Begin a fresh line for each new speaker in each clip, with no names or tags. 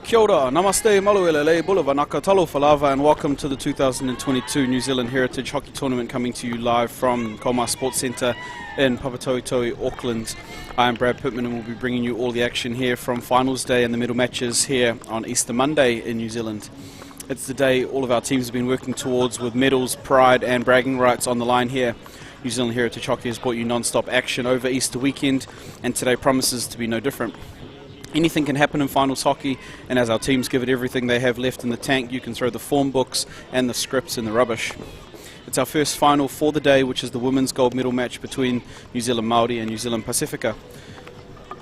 Kia ora, namaste, maluelele, bulava naka talo falava, and welcome to the 2022 New Zealand Heritage Hockey Tournament, coming to you live from Kolmar Sports Centre in Papatoetoe, Auckland. I am Brad Pittman and we'll be bringing you all the action here from Finals Day and the medal matches here on Easter Monday in New Zealand. It's the day all of our teams have been working towards, with medals, pride and bragging rights on the line here. New Zealand Heritage Hockey has brought you non-stop action over Easter weekend, and today promises to be no different. Anything can happen in finals hockey, and as our teams give it everything they have left in the tank, you can throw the form books and the scripts in the rubbish. It's our first final for the day, which is the women's gold medal match between New Zealand Māori and New Zealand Pacifica.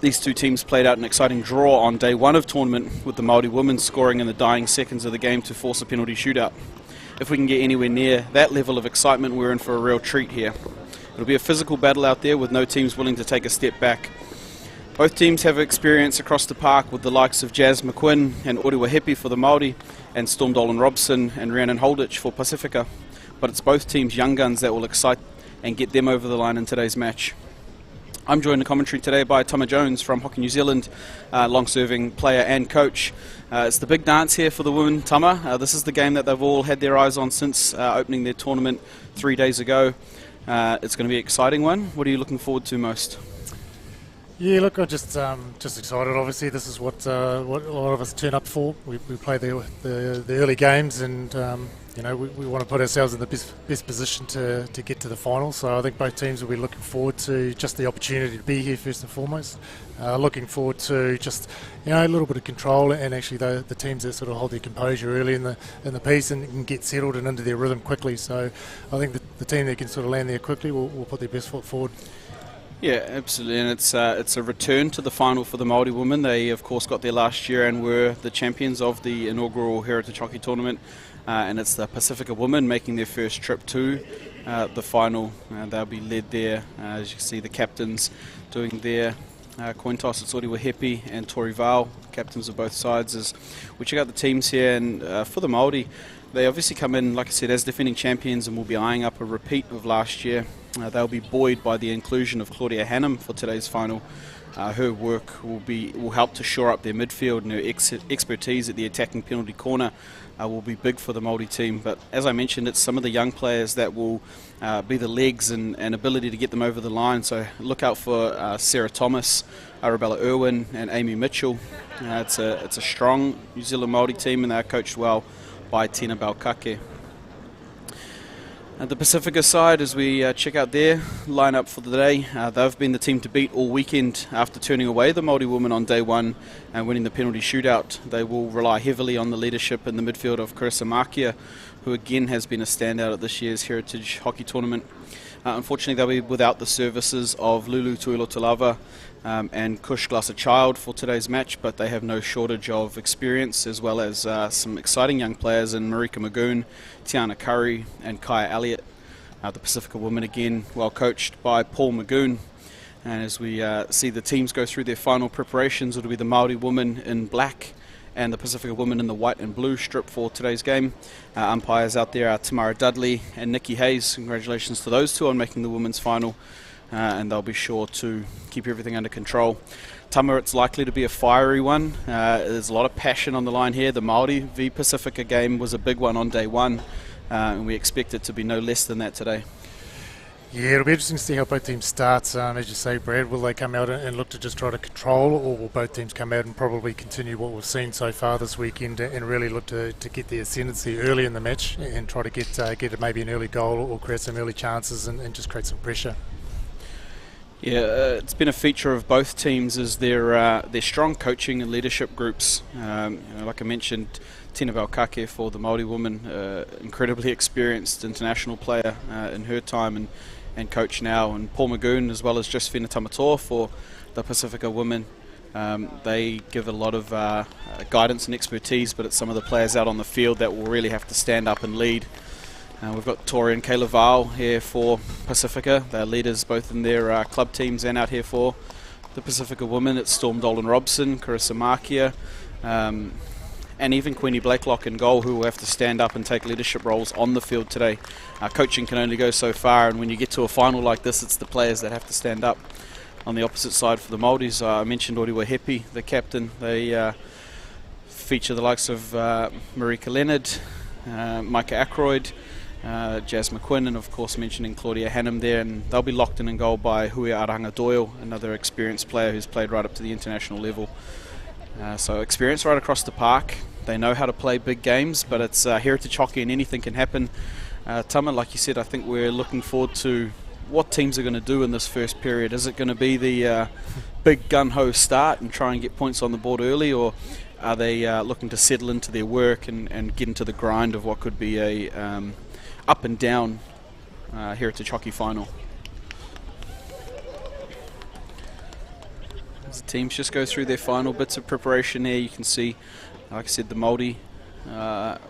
These two teams played out an exciting draw on day one of tournament, with the Māori women scoring in the dying seconds of the game to force a penalty shootout. If we can get anywhere near that level of excitement, we're in for a real treat here. It'll be a physical battle out there, with no teams willing to take a step back. Both teams have experience across the park, with the likes of Jazz McQuinn and Orewa Hepi for the Māori, and Storm Dolan Robson and Rhiannon Holditch for Pacifica. But it's both teams' young guns that will excite and get them over the line in today's match. I'm joined in commentary today by Tama Jones from Hockey New Zealand, long-serving player and coach. It's the big dance here for the women, Tama. This is the game that they've all had their eyes on since opening their tournament 3 days ago. It's going to be an exciting one. What are you looking forward to most?
Yeah, look, I'm just excited. Obviously, this is what a lot of us turn up for. We play the early games, and we want to put ourselves in the best position to get to the final. So I think both teams will be looking forward to just the opportunity to be here first and foremost. Looking forward to just a little bit of control, and actually the teams that sort of hold their composure early in the piece and can get settled and into their rhythm quickly. So I think the team that can sort of land there quickly will put their best foot forward.
Yeah, absolutely, and it's a return to the final for the Māori women. They, of course, got there last year and were the champions of the inaugural Heritage Hockey Tournament, and it's the Pacifica women making their first trip to the final. They'll be led there, as you can see, the captains doing their coin toss. It's Orewa Hepi and Tori Val, captains of both sides. As we check out the teams here, and for the Māori, they obviously come in, like I said, as defending champions, and will be eyeing up a repeat of last year. They'll be buoyed by the inclusion of Claudia Hannum for today's final. Her work will help to shore up their midfield, and her expertise at the attacking penalty corner will be big for the Māori team. But as I mentioned, it's some of the young players that will be the legs and ability to get them over the line. So look out for Sarah Thomas, Arabella Irwin and Amy Mitchell. It's a strong New Zealand Māori team, and they're coached well by Tina Balkake. At the Pacifica side, as we check out their lineup for the day, they've been the team to beat all weekend after turning away the Māori women on day one and winning the penalty shootout. They will rely heavily on the leadership in the midfield of Carissa Markia, who again has been a standout at this year's Heritage Hockey Tournament. Unfortunately, they'll be without the services of Lulu Tuilotalava and Kush Glasser-Child for today's match, but they have no shortage of experience, as well as some exciting young players in Marika Magoon, Tiana Curry and Kaya Elliott. The Pacifica women again well coached by Paul Magoon. And as we see the teams go through their final preparations, it'll be the Māori women in black and the Pacifica women in the white and blue strip for today's game. Umpires out there are Tamara Dudley and Nikki Hayes. Congratulations to those two on making the women's final, and they'll be sure to keep everything under control. Tama, it's likely to be a fiery one. There's a lot of passion on the line here. The Māori v Pacifica game was a big one on day one, and we expect it to be no less than that today.
Yeah, it'll be interesting to see how both teams start. As you say, Brad, will they come out and look to just try to control, or will both teams come out and probably continue what we've seen so far this weekend and really look to get the ascendancy early in the match and try to get maybe an early goal or create some early chances and just create some pressure?
Yeah, it's been a feature of both teams is their strong coaching and leadership groups. Like I mentioned, Tina Balkake for the Māori woman, incredibly experienced international player in her time and coach now, and Paul Magoon, as well as Josephina Tamatoa for the Pacifica women. They give a lot of guidance and expertise, but it's some of the players out on the field that will really have to stand up and lead. We've got Tori and Kayla Val here for Pacifica. They're leaders both in their club teams and out here for the Pacifica women. It's Storm Dolan Robson, Carissa Markia, and even Queenie Blakelock in goal, who will have to stand up and take leadership roles on the field today. Coaching can only go so far, and when you get to a final like this, it's the players that have to stand up. On the opposite side for the Māoris, I mentioned Orewa Hepi, the captain. They feature the likes of Marika Leonard, Micah Ackroyd, Jazz McQuinn, and of course mentioning Claudia Hannum there, and they'll be locked in goal by Hui Aranga Doyle, another experienced player who's played right up to the international level. So experience right across the park. They know how to play big games, but it's heritage hockey and anything can happen. Tama, like you said, I think we're looking forward to what teams are going to do in this first period. Is it going to be the big gun-ho start and try and get points on the board early, or are they looking to settle into their work and get into the grind of what could be a up and down heritage hockey final? As the teams just go through their final bits of preparation there, you can see, like I said, the Māori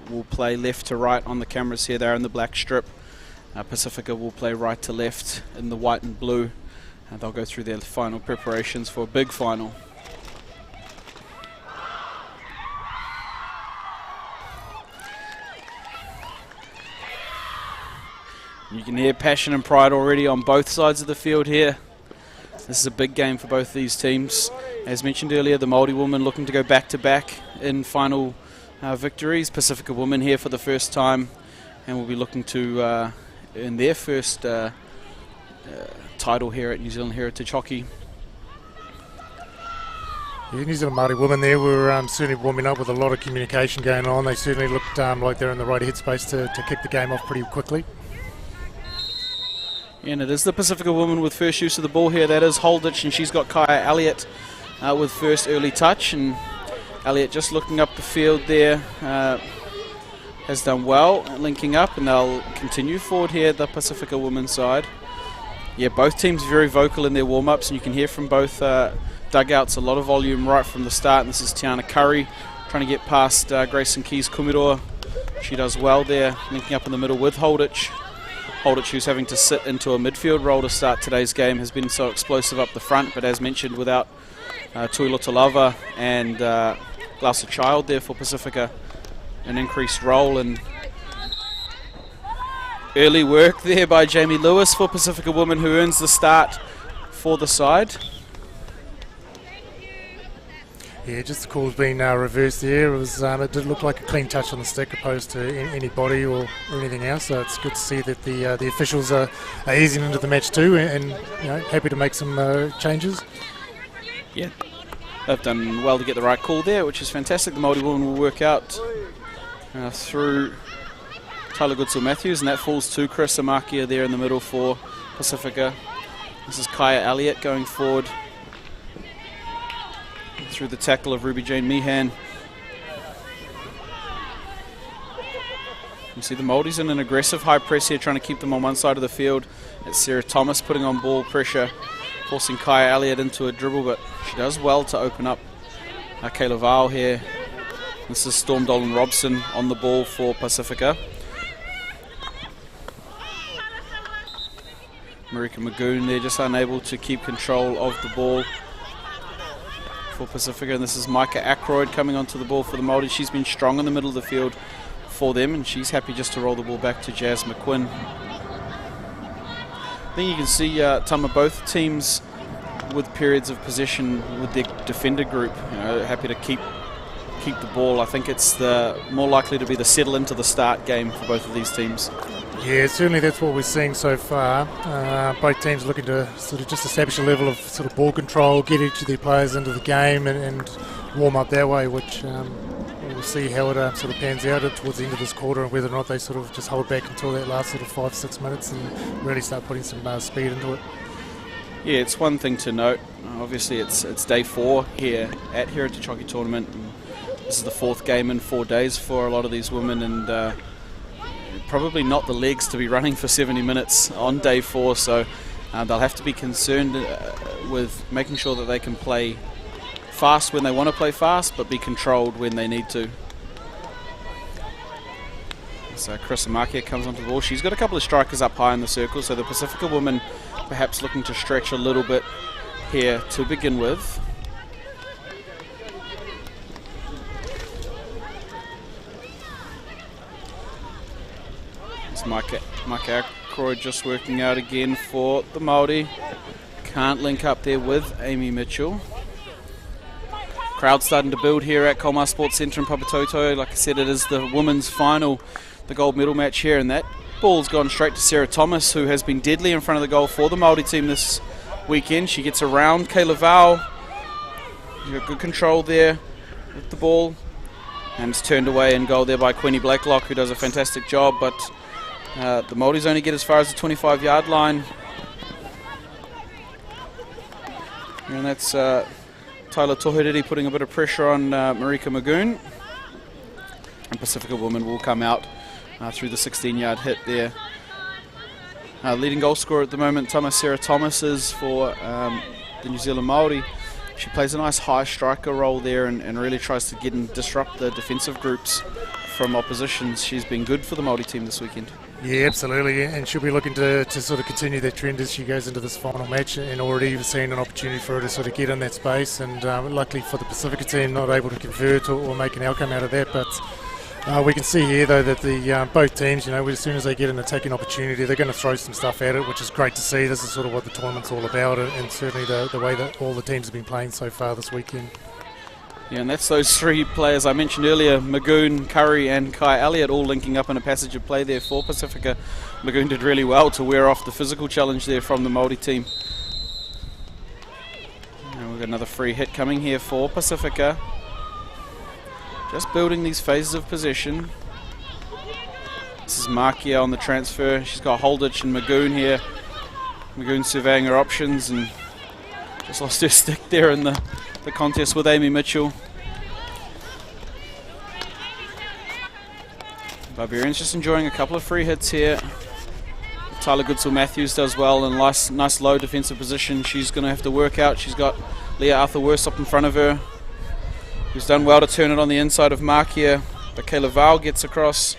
will play left to right on the cameras here. They're in the black strip. Pacifica will play right to left in the white and blue. And they'll go through their final preparations for a big final. You can hear passion and pride already on both sides of the field here. This is a big game for both these teams. As mentioned earlier, the Māori women looking to go back-to-back in final victories. Pacifica women here for the first time, and will be looking to earn their first title here at New Zealand Heritage Hockey.
Yeah, New Zealand Māori women there were certainly warming up with a lot of communication going on. They certainly looked like they're in the right headspace to kick the game off pretty quickly.
And it is the Pacifica woman with first use of the ball here. That is Holditch, and she's got Kaya Elliott with first early touch. And Elliott just looking up the field there, has done well, linking up, and they'll continue forward here, the Pacifica women's side. Yeah, both teams very vocal in their warm-ups, and you can hear from both dugouts a lot of volume right from the start. And this is Tiana Curry trying to get past Grayson Keys-Kumiroa. She does well there, linking up in the middle with Holditch. Holditch, who's having to sit into a midfield role to start today's game, has been so explosive up the front, but as mentioned, without Tui Lotalava and Glausa Child there for Pacifica, an increased role. And early work there by Jamie Lewis for Pacifica women, who earns the start for the side.
Yeah, just the call's been reversed there. It did look like a clean touch on the stick opposed to any body or anything else. So it's good to see that the officials are easing into the match too, and happy to make some changes.
Yeah, they've done well to get the right call there, which is fantastic. The Māori woman will work out through Tyler Goodsell-Matthews, and that falls to Chris Amakia there in the middle for Pacifica. This is Kaya Elliott going forward through the tackle of Ruby Jane Meehan. You see the Māoris in an aggressive high press here, trying to keep them on one side of the field. It's Sarah Thomas putting on ball pressure, forcing Kaya Elliott into a dribble, but she does well to open up Kayla Val here. This is Storm Dolan Robson on the ball for Pacifica. Marika Magoon there, just unable to keep control of the ball for Pacifica. And this is Micah Ackroyd coming onto the ball for the Māori. She's been strong in the middle of the field for them, and she's happy just to roll the ball back to Jazz McQuinn. Then you can see Tama, both teams with periods of possession with their defender group, happy to keep the ball. I think it's more likely to be the settle into the start game for both of these teams.
Yeah, certainly that's what we're seeing so far. Both teams looking to sort of just establish a level of sort of ball control, get each of their players into the game and warm up that way, which we'll see how it sort of pans out towards the end of this quarter, and whether or not they sort of just hold back until that last sort of 5-6 minutes and really start putting some speed into it.
Yeah, it's one thing to note. Obviously, it's day 4 here at Heritage Hockey Tournament. And this is the 4th game in 4 days for a lot of these women, and probably not the legs to be running for 70 minutes on day 4, so they'll have to be concerned with making sure that they can play fast when they want to play fast, but be controlled when they need to. So Chris Amakia comes onto the ball. She's got a couple of strikers up high in the circle, so the Pacifica women perhaps looking to stretch a little bit here to begin with. It's Micah Ackroyd just working out again for the Māori. Can't link up there with Amy Mitchell. Crowd starting to build here at Colmar Sports Centre in Papatoetoe. Like I said, it is the women's final, the gold medal match here, and that ball's gone straight to Sarah Thomas, who has been deadly in front of the goal for the Māori team this weekend. She gets around Kayla Vowell. She's got good control there with the ball, and it's turned away in goal there by Queenie Blacklock, who does a fantastic job, but the Māoris only get as far as the 25-yard line. And that's Tyler Tohiriri putting a bit of pressure on Marika Magoon. And Pacifica women will come out through the 16-yard hit there. Leading goal scorer at the moment, Sarah Thomas, is for the New Zealand Māori. She plays a nice high striker role there and really tries to get and disrupt the defensive groups from oppositions. She's been good for the Māori team this weekend.
Yeah, absolutely, and she'll be looking to sort of continue that trend as she goes into this final match, and already you've seen an opportunity for her to sort of get in that space, and luckily for the Pacifica team, not able to convert or make an outcome out of that, but we can see here though that the both teams, as soon as they get an attacking opportunity, they're going to throw some stuff at it, which is great to see. This is sort of what the tournament's all about, and certainly the way that all the teams have been playing so far this weekend.
Yeah, and that's those three players I mentioned earlier, Magoon, Curry and Kai Elliott, all linking up in a passage of play there for Pacifica. Magoon did really well to wear off the physical challenge there from the Māori team. And we've got another free hit coming here for Pacifica. Just building these phases of possession. This is Markia on the transfer. She's got Holditch and Magoon here. Magoon surveying her options and just lost her stick there in the contest with Amy Mitchell. Barbarians just enjoying a couple of free hits here. Tyler Goodsell-Matthews does well in nice low defensive position. She's going to have to work out. She's got Leah Arthur-Worsop in front of her, who's done well to turn it on the inside of Markia. But Kayla Vowell gets across.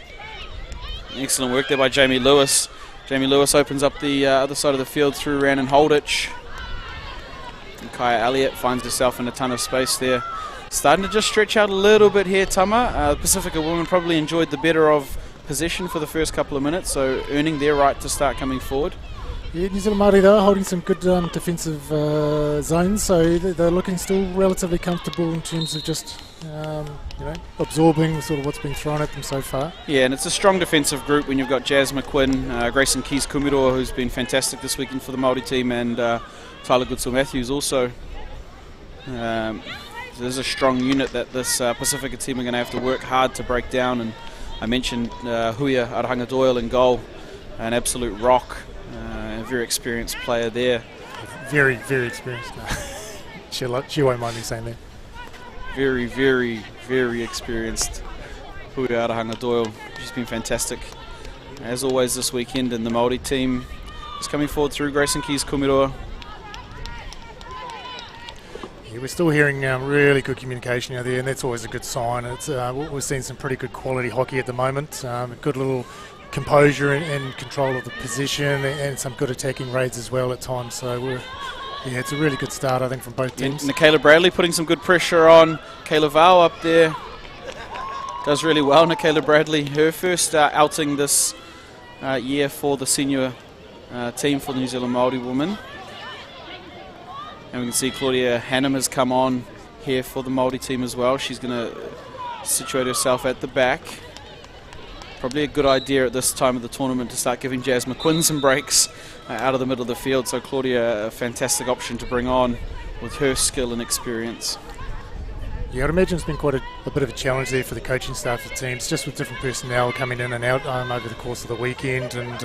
Excellent work there by Jamie Lewis. Jamie Lewis opens up the other side of the field through Rhiannon Holditch. And Kaya Elliott finds herself in a ton of space there. Starting to just stretch out a little bit here, Tama. The Pacifica women probably enjoyed the better of possession for the first couple of minutes, so earning their right to start coming forward.
Yeah, New Zealand Māori though holding some good defensive zones, so they're looking still relatively comfortable in terms of just absorbing sort of what's been thrown at them so far. Yeah, and it's a strong defensive group when you've got Jazz McQuinn, Grayson Keys-Kumiroa, who's been fantastic this weekend for the Māori team, and Tyler Goodsell-Matthews also. There's a strong unit that this Pacifica team are going to have to work hard to break down, and I mentioned Huia Arahanga-Doyle in goal, an absolute rock, a very experienced player there. Very, very experienced. She won't mind me saying that.
Very, very, very experienced Huia Arahanga-Doyle. She's been fantastic, as always, this weekend, and the Māori team is coming forward through Grayson Keys-Kumiroa. Yeah, we're still hearing really good communication out there, and that's always a good sign. It's we're seeing some pretty good quality hockey at the moment. A good little composure and control of the position, and some good attacking raids as well at times. So it's a really good start, I think, from both teams. Nicola Bradley putting some good pressure on Kayla Vowell up there. Does really well, Nicola Bradley. Her first outing this year for the senior team for the New Zealand Māori women. And we can see Claudia Hannam has come on here for the Māori team as well. She's going to situate herself at the back. Probably a good idea at this time of the tournament to start giving Jazz McQuinn some breaks out of the middle of the field. So Claudia, a fantastic option to bring on with her skill and experience. Yeah, I'd imagine it's been quite a bit of a challenge there for the coaching staff of the teams, just with different personnel coming in and out over the course of the weekend. And,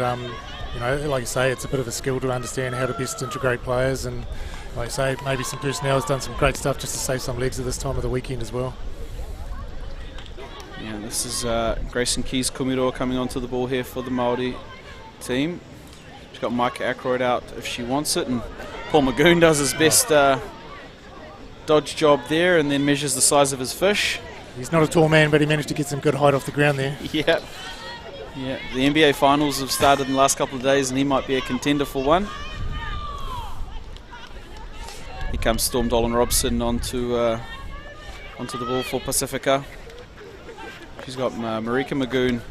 like I say, it's a bit of a skill to understand how to best integrate players. And like I say, maybe some personnel has done some great stuff just to save some legs at this time of the weekend as well. Yeah, this is Grayson Keys-Kumiroa coming onto the ball here for the Māori team. She's got Micah Ackroyd out if she wants it, and Paul Magoon does his best dodge job there and then measures the size of his fish. He's not a tall man, but he managed to get some good height off the ground there. Yeah. The NBA finals have started in the last couple of days, and he might be a contender for one. Here comes Storm Dolan-Robson onto the ball for Pacifica. She's got Marika Magoon,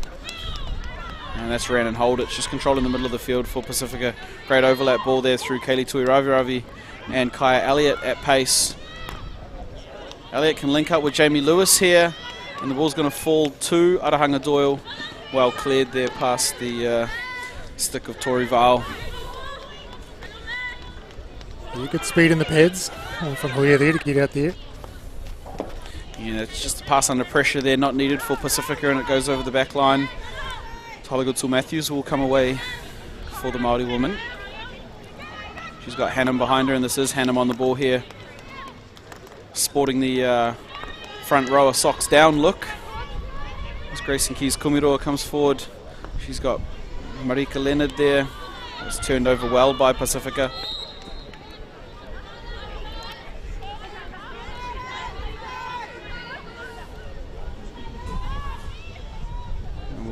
and that's Rhiannon Holditch just controlling the middle of the field for Pacifica. Great overlap ball there through Kaylee Tui Ravi and Kaya Elliott at pace. Elliott can link up with Jamie Lewis here, and the ball's going to fall to Arahanga Doyle. Well cleared there past the stick of Tori Val.
Good speed in the pads from Hoya there to get out there.
Yeah, it's just a pass under pressure there, not needed for Pacifica, and it goes over the back line. Tyler Goodall-Matthews will come away for the Māori woman. She's got Hannum behind her, and this is Hannum on the ball here, sporting the front rower socks down look. As Grayson Keys Kumiroa comes forward, she's got Marika Leonard there. It's turned over well by Pacifica.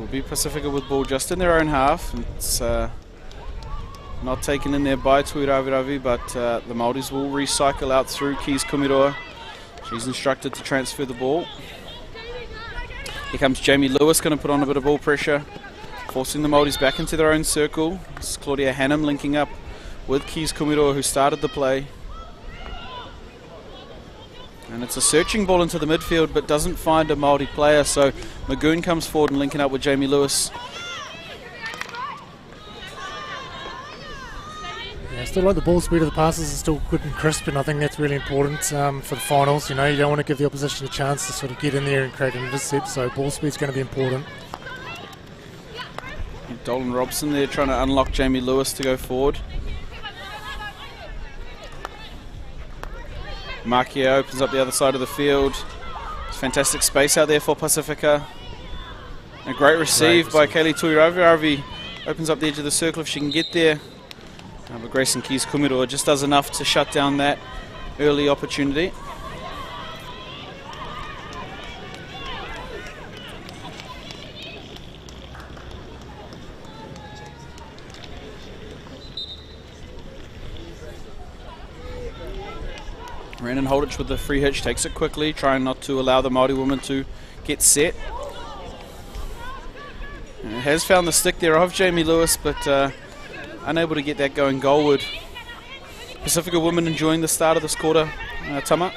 Be Pacifica with ball just in their own half. It's not taken in there by Tui Raviravi, but the Māoris will recycle out through Keys Kumiroa. She's instructed to transfer the ball. Here comes Jamie Lewis, going to put on a bit of ball pressure, forcing the Māoris back into their own circle. This is Claudia Hannum linking up with Keys Kumiroa, who started the play. And it's a searching ball into the midfield, but doesn't find a Māori player, so Magoon comes forward and linking up with Jamie Lewis.
Yeah, I still like the ball speed of the passes is still good and crisp, and I think that's really important for the finals. You know, you don't want to give the opposition a chance to sort of get in there and create an intercept, so ball speed's going to be important.
Dolan Robson there trying to unlock Jamie Lewis to go forward. Markia opens up the other side of the field. It's fantastic space out there for Pacifica. A great receive by Kaylee Tuiravi. Opens up the edge of the circle if she can get there. But Grayson Keys Kumiroa just does enough to shut down that early opportunity. Brandon Holditch with the free hitch, takes it quickly, trying not to allow the Māori woman to get set. And it has found the stick there of Jamie Lewis, but unable to get that going goalward. Pacifica women enjoying the start of this quarter, Tama?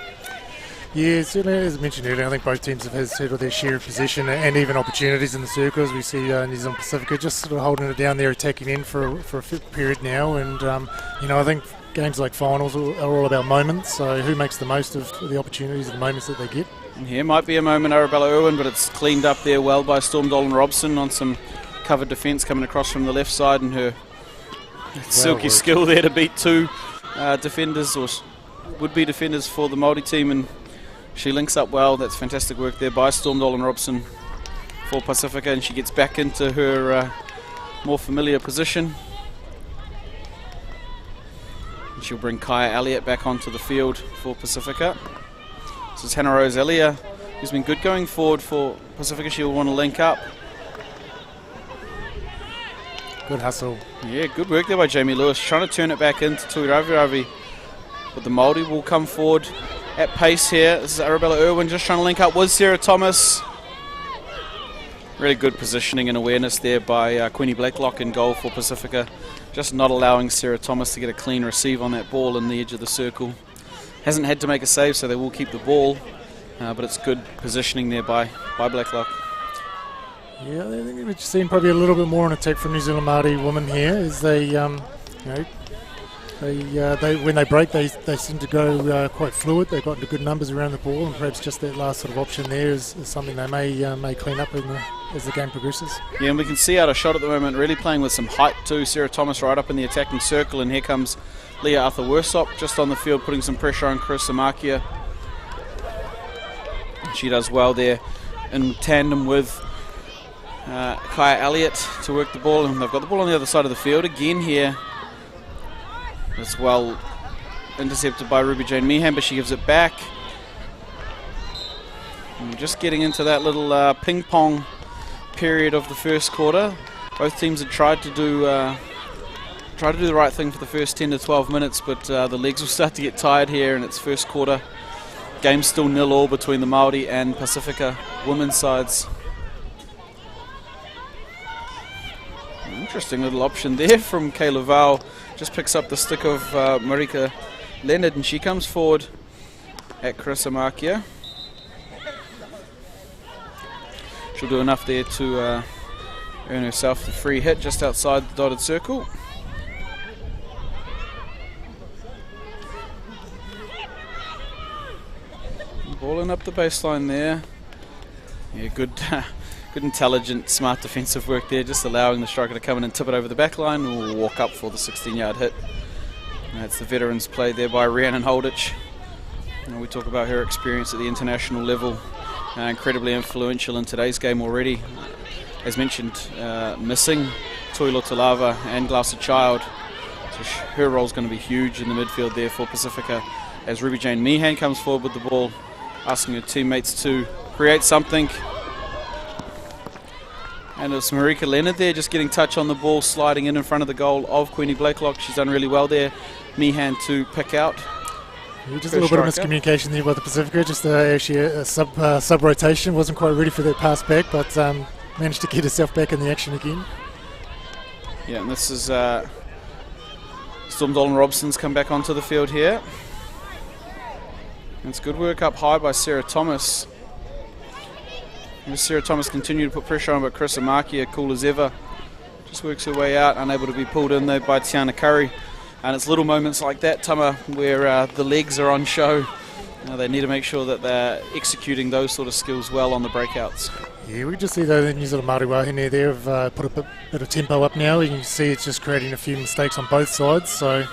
Yeah, certainly, as I mentioned earlier, I think both teams have settled their share of possession and even opportunities in the circles. We see New Zealand Pacifica just sort of holding it down there, attacking in for a period now, and you know, I think games like finals are all about moments, so who makes the most of the opportunities and the moments that they get.
And here might be a moment, Arabella Irwin, but it's cleaned up there well by Storm Dolan Robson on some covered defence coming across from the left side, and her silky skill there to beat two defenders, or would-be defenders for the Māori team, and she links up well. That's fantastic work there by Storm Dolan Robson for Pacifica, and she gets back into her more familiar position. She'll bring Kaya Elliott back onto the field for Pacifica. This is Hannah Rose Elia, who's been good going forward for Pacifica. She'll want to link up.
Good hustle.
Yeah, good work there by Jamie Lewis, trying to turn it back into Tuiravi. But the Māori will come forward at pace here. This is Arabella Irwin just trying to link up with Sarah Thomas. Really good positioning and awareness there by Queenie Blacklock in goal for Pacifica. Just not allowing Sarah Thomas to get a clean receive on that ball in the edge of the circle. Hasn't had to make a save, so they will keep the ball. But it's good positioning there by Blacklock.
Yeah, I think we've seen probably a little bit more on attack from New Zealand Māori women here, as they, you know, they when they break, they seem to go quite fluid. They've got good numbers around the ball, and perhaps just that last sort of option there is something they may clean up as the game progresses. Yeah,
and we can see out a shot at the moment, really playing with some height too. Sarah Thomas right up in the attacking circle, and here comes Leah Arthur-Worsop just on the field, putting some pressure on Chris Amakia. She does well there in tandem with Kaya Elliott to work the ball, and they've got the ball on the other side of the field again here. It's well intercepted by Ruby Jane Meehan, but she gives it back. And just getting into that little ping pong period of the first quarter. Both teams had tried to do the right thing for the first 10 to 12 minutes, but the legs will start to get tired here in its first quarter. Game's still 0-0 between the Māori and Pacifica women's sides. Interesting little option there from Kayla Val. Just picks up the stick of Marika Leonard, and she comes forward at Carissa Markia. She'll do enough there to earn herself the free hit just outside the dotted circle. Balling up the baseline there. Yeah, good intelligent, smart defensive work there, just allowing the striker to come in and tip it over the back line or walk up for the 16-yard hit. That's the veterans play there by Rhiannon Holditch. We talk about her experience at the international level, incredibly influential in today's game already. As mentioned, missing Toilo Talava and Glauser Child, so her role is going to be huge in the midfield there for Pacifica, as Ruby Jane Meehan comes forward with the ball, asking her teammates to create something. And it's Marika Leonard there, just getting touch on the ball, sliding in front of the goal of Queenie Blakelock. She's done really well there. Meehan to pick out.
Just a little bit of miscommunication there by the Pacifica. Just actually a sub rotation. Wasn't quite ready for that pass back, but managed to get herself back in the action again.
Yeah, and this is Storm Dolan Robson's come back onto the field here. And it's good work up high by Sarah Thomas. And Sarah Thomas continued to put pressure on, but Carissa Markia, cool as ever, just works her way out, unable to be pulled in though by Tiana Curry. And it's little moments like that, Tama, where the legs are on show. They need to make sure that they're executing those sort of skills well on the breakouts.
Yeah, we just see the New Zealand Māori Wahine there have put a bit of tempo up now. You can see it's just creating a few mistakes on both sides. So,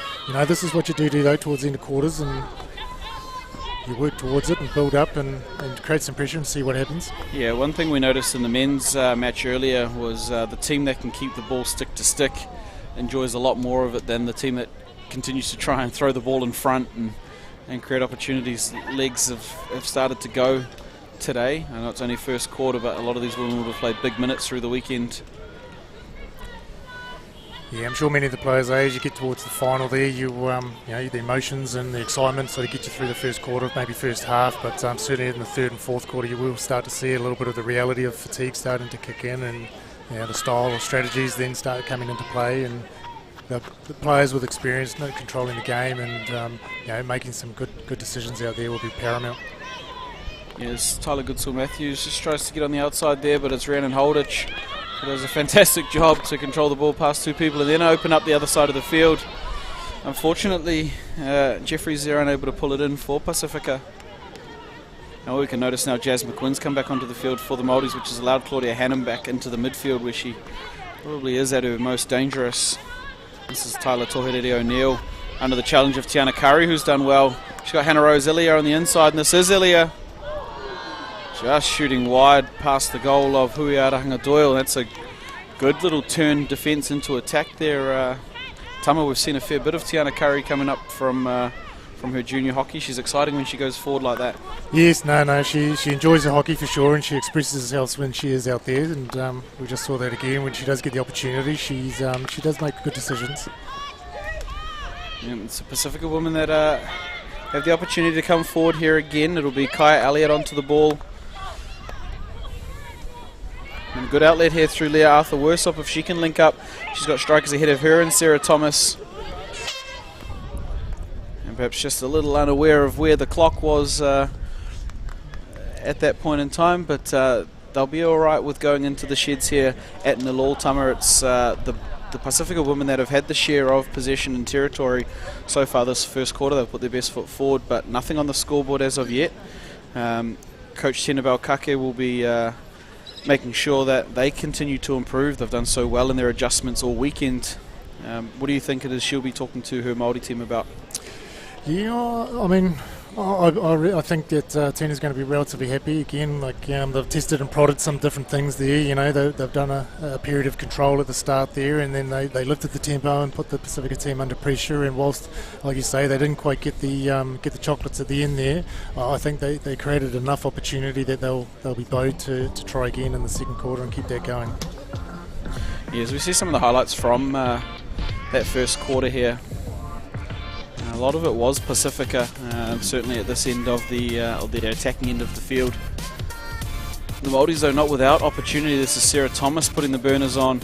this is what you do though towards the end of quarters, and you work towards it and build up and create some pressure and see what happens. Yeah,
one thing we noticed in the men's match earlier was the team that can keep the ball stick to stick enjoys a lot more of it than the team that continues to try and throw the ball in front and create opportunities. Legs have started to go today. I know it's only first quarter, but a lot of these women would have played big minutes through the weekend.
Yeah, I'm sure many of the players, as you get towards the final there, the emotions and the excitement sort of get you through the first quarter, maybe first half, but certainly in the third and fourth quarter you will start to see a little bit of the reality of fatigue starting to kick in, and the style or strategies then start coming into play, and the players with experience controlling the game and making some good decisions out there will be paramount.
Yes, Tyler Goodsell-Matthews just tries to get on the outside there, but it's Rhiannon Holditch who does a fantastic job to control the ball past two people and then open up the other side of the field. Unfortunately, Jeffries there unable to pull it in for Pacifica. Now we can notice now Jazz McQuinn's come back onto the field for the Māoris, which has allowed Claudia Hannum back into the midfield where she probably is at her most dangerous. This is Tyler Toherere O'Neill under the challenge of Tiana Curry, who's done well. She's got Hannah Rose Ilya on the inside, and this is Ilya. Just shooting wide past the goal of Huiarahanga Doyle. That's a good little turn defence into attack there. Tama, we've seen a fair bit of Tiana Curry coming up from her junior hockey. She's exciting when she goes forward like that.
Yes, she enjoys her hockey for sure, and she expresses herself when she is out there, and we just saw that again. When she does get the opportunity, she does make good decisions.
Yeah, it's a Pacifica woman that have the opportunity to come forward here again. It'll be Kaya Elliott onto the ball. And good outlet here through Leah Arthur Worsop if she can link up. She's got strikers ahead of her and Sarah Thomas. And perhaps just a little unaware of where the clock was at that point in time, but they'll be all right with going into the sheds here at Nalol Tama. It's the Pacifica women that have had the share of possession and territory so far this first quarter. They've put their best foot forward, but nothing on the scoreboard as of yet. Coach Tenabel Kake will be making sure that they continue to improve. They've done so well in their adjustments all weekend. What do you think it is she'll be talking to her Māori team about?
Yeah, I mean, I think that Tina's going to be relatively happy again. They've tested and prodded some different things there. They've done a period of control at the start there, and then they lifted the tempo and put the Pacifica team under pressure. And whilst, like you say, they didn't quite get the chocolates at the end there, I think they created enough opportunity that they'll be bowed to try again in the second quarter and keep that going.
Yes, we see some of the highlights from that first quarter here. A lot of it was Pacifica, certainly at this end of the attacking end of the field. The Māoris, though, not without opportunity. This is Sarah Thomas putting the burners on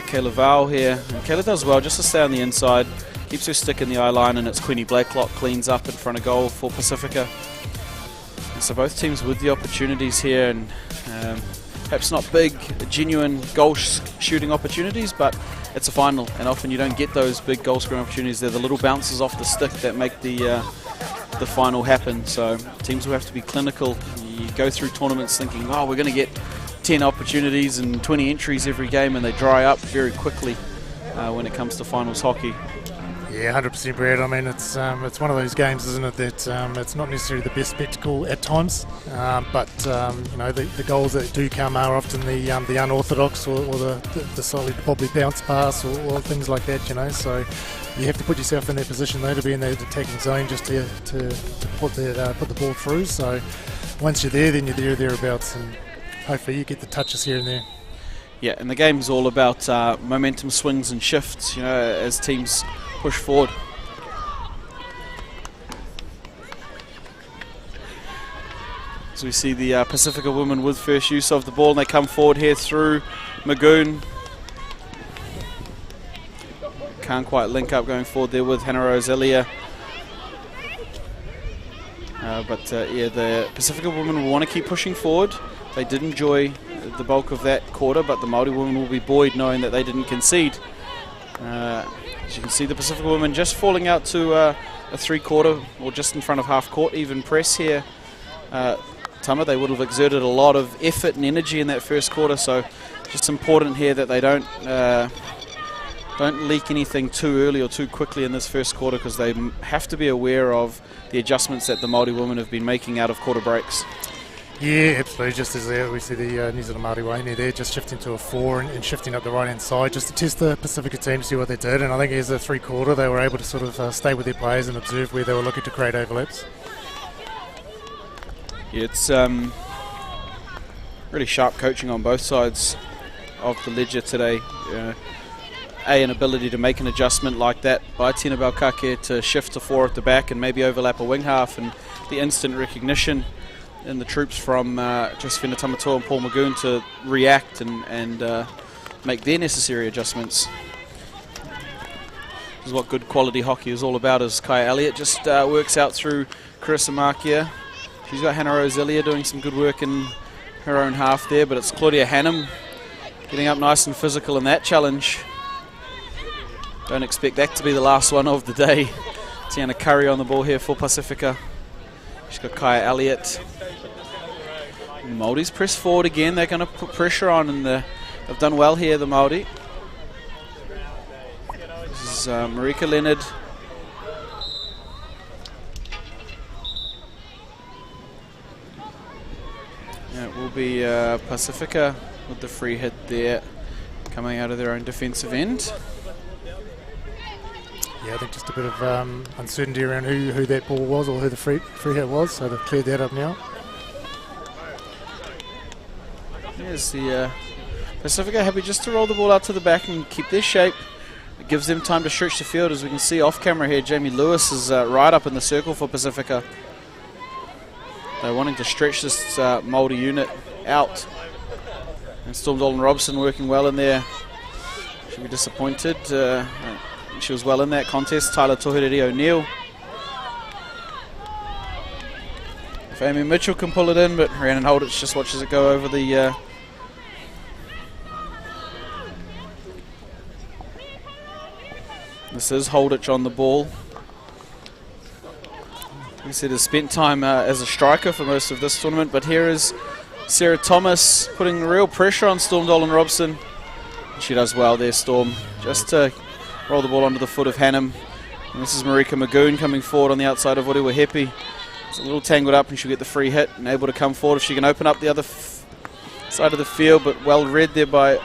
Kayla Val here. And Kayla does well just to stay on the inside, keeps her stick in the eye line, and it's Queenie Blacklock cleans up in front of goal for Pacifica. And so both teams with the opportunities here, and perhaps not big, genuine goal shooting opportunities, but it's a final, and often you don't get those big goal scoring opportunities. They're the little bounces off the stick that make the final happen. So teams will have to be clinical. You go through tournaments thinking, oh, we're going to get 10 opportunities and 20 entries every game, and they dry up very quickly when it comes to finals hockey.
Yeah, 100%, Brad. I mean, it's one of those games, isn't it, that it's not necessarily the best spectacle at times, but you know, the goals that do come are often the unorthodox or the slightly probably bounce pass or things like that, you know. So you have to put yourself in that position though to be in that attacking zone just to put the ball through. So once you're there, then you're thereabouts, and hopefully you get the touches here and there.
Yeah, and the game's all about momentum swings and shifts, you know, as teams push forward. So we see the Pacifica women with first use of the ball, and they come forward here through Magoon. Can't quite link up going forward there with Hannah Roselia. But yeah, the Pacifica women will want to keep pushing forward. They did enjoy the bulk of that quarter, but the Māori women will be buoyed knowing that they didn't concede. As you can see, the Pacifica women just falling out to a three-quarter or just in front of half-court even press here. Tama, they would have exerted a lot of effort and energy in that first quarter, so just important here that they don't leak anything too early or too quickly in this first quarter, because they have to be aware of the adjustments that the Māori women have been making out of quarter breaks.
Yeah, absolutely. Just as we see the New Zealand Māori way there, just shifting to a 4 and shifting up the right-hand side just to test the Pacifica team, see what they did. And I think as a three-quarter, they were able to sort of stay with their players and observe where they were looking to create overlaps.
Yeah, it's really sharp coaching on both sides of the ledger today. An ability to make an adjustment like that by Tina Balkake to shift to 4 at the back and maybe overlap a wing half, and the instant recognition in the troops from Josephina Tamatoa and Paul Magoon to react and make their necessary adjustments. This is what good quality hockey is all about, as Kaya Elliott just works out through Carissa Markia. She's got Hannah Roselia doing some good work in her own half there, but it's Claudia Hannum getting up nice and physical in that challenge. Don't expect that to be the last one of the day. Tiana Curry on the ball here for Pacifica. She's got Kaya Elliott. Māori's press forward again. They're going to put pressure on, and they've done well here, the Māori. This is Marika Leonard. Yeah, it will be Pacifica with the free hit there, coming out of their own defensive end.
Yeah, I think just a bit of uncertainty around who that ball was or who the free hit was, so they've cleared that up now.
Here's the Pacifica happy just to roll the ball out to the back and keep their shape. It gives them time to stretch the field. As we can see off camera here, Jamie Lewis is right up in the circle for Pacifica. They're wanting to stretch this Māori unit out. And Storm Dolan Robson working well in there. She'll be disappointed. She was well in that contest. Tyler Tohereri O'Neill. If Amy Mitchell can pull it in, but Rhiannon Holditch just watches it go over the This is Holditch on the ball. He said has spent time as a striker for most of this tournament, but here is Sarah Thomas putting real pressure on Storm Dolan Robson. She does well there, Storm, just to roll the ball onto the foot of Hannum. And this is Marika Magoon coming forward on the outside of Orewa Hepi. It's a little tangled up, and she'll get the free hit and able to come forward if she can open up the other side of the field, but well read there by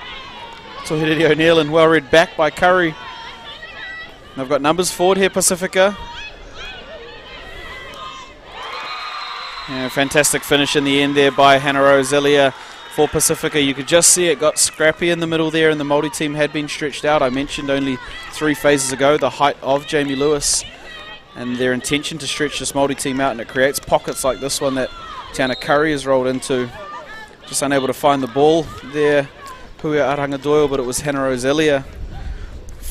Tohereri O'Neill and well read back by Curry. And they've got numbers forward here, Pacifica. Yeah, fantastic finish in the end there by Hannah Roselia for Pacifica. You could just see it got scrappy in the middle there, and the Māori team had been stretched out. I mentioned only 3 phases ago the height of Jamie Lewis and their intention to stretch this Māori team out, and it creates pockets like this one that Tiana Curry has rolled into. Just unable to find the ball there, Puia Aranga Doyle, but it was Hannah Roselia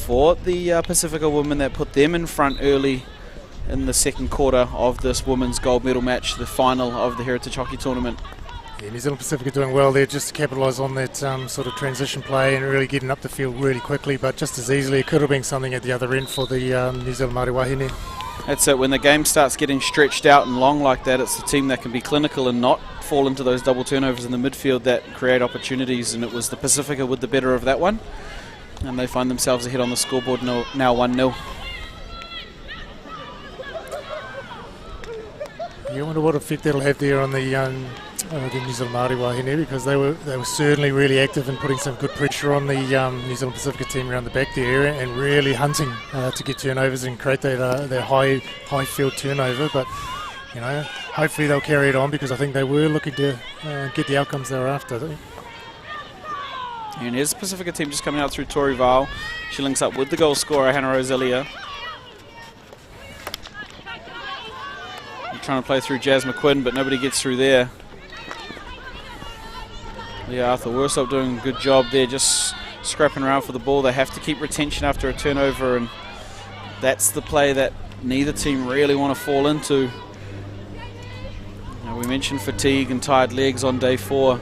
for the Pacifica women that put them in front early in the second quarter of this women's gold medal match, the final of the Heritage Hockey Tournament.
Yeah, New Zealand Pacific are doing well there just to capitalise on that sort of transition play and really getting up the field really quickly, but just as easily it could have been something at the other end for the New Zealand Māori Wahine.
That's it, when the game starts getting stretched out and long like that, it's the team that can be clinical and not fall into those double turnovers in the midfield that create opportunities, and it was the Pacifica with the better of that one, and they find themselves ahead on the scoreboard now 1-0.
You wonder what effect that'll have there on the New Zealand Māori Wahine, because they were certainly really active in putting some good pressure on the New Zealand Pacifica team around the back there and really hunting to get turnovers and create that high field turnover. But you know, hopefully they'll carry it on, because I think they were looking to get the outcomes they were after.
And here's the Pacifica team just coming out through Tori Val. She links up with the goal scorer Hannah Roselia. Trying to play through Jazz McQuinn, but nobody gets through there. Yeah, Arthur Worsop doing a good job there, just scrapping around for the ball. They have to keep retention after a turnover, and that's the play that neither team really want to fall into. Now, we mentioned fatigue and tired legs on day 4.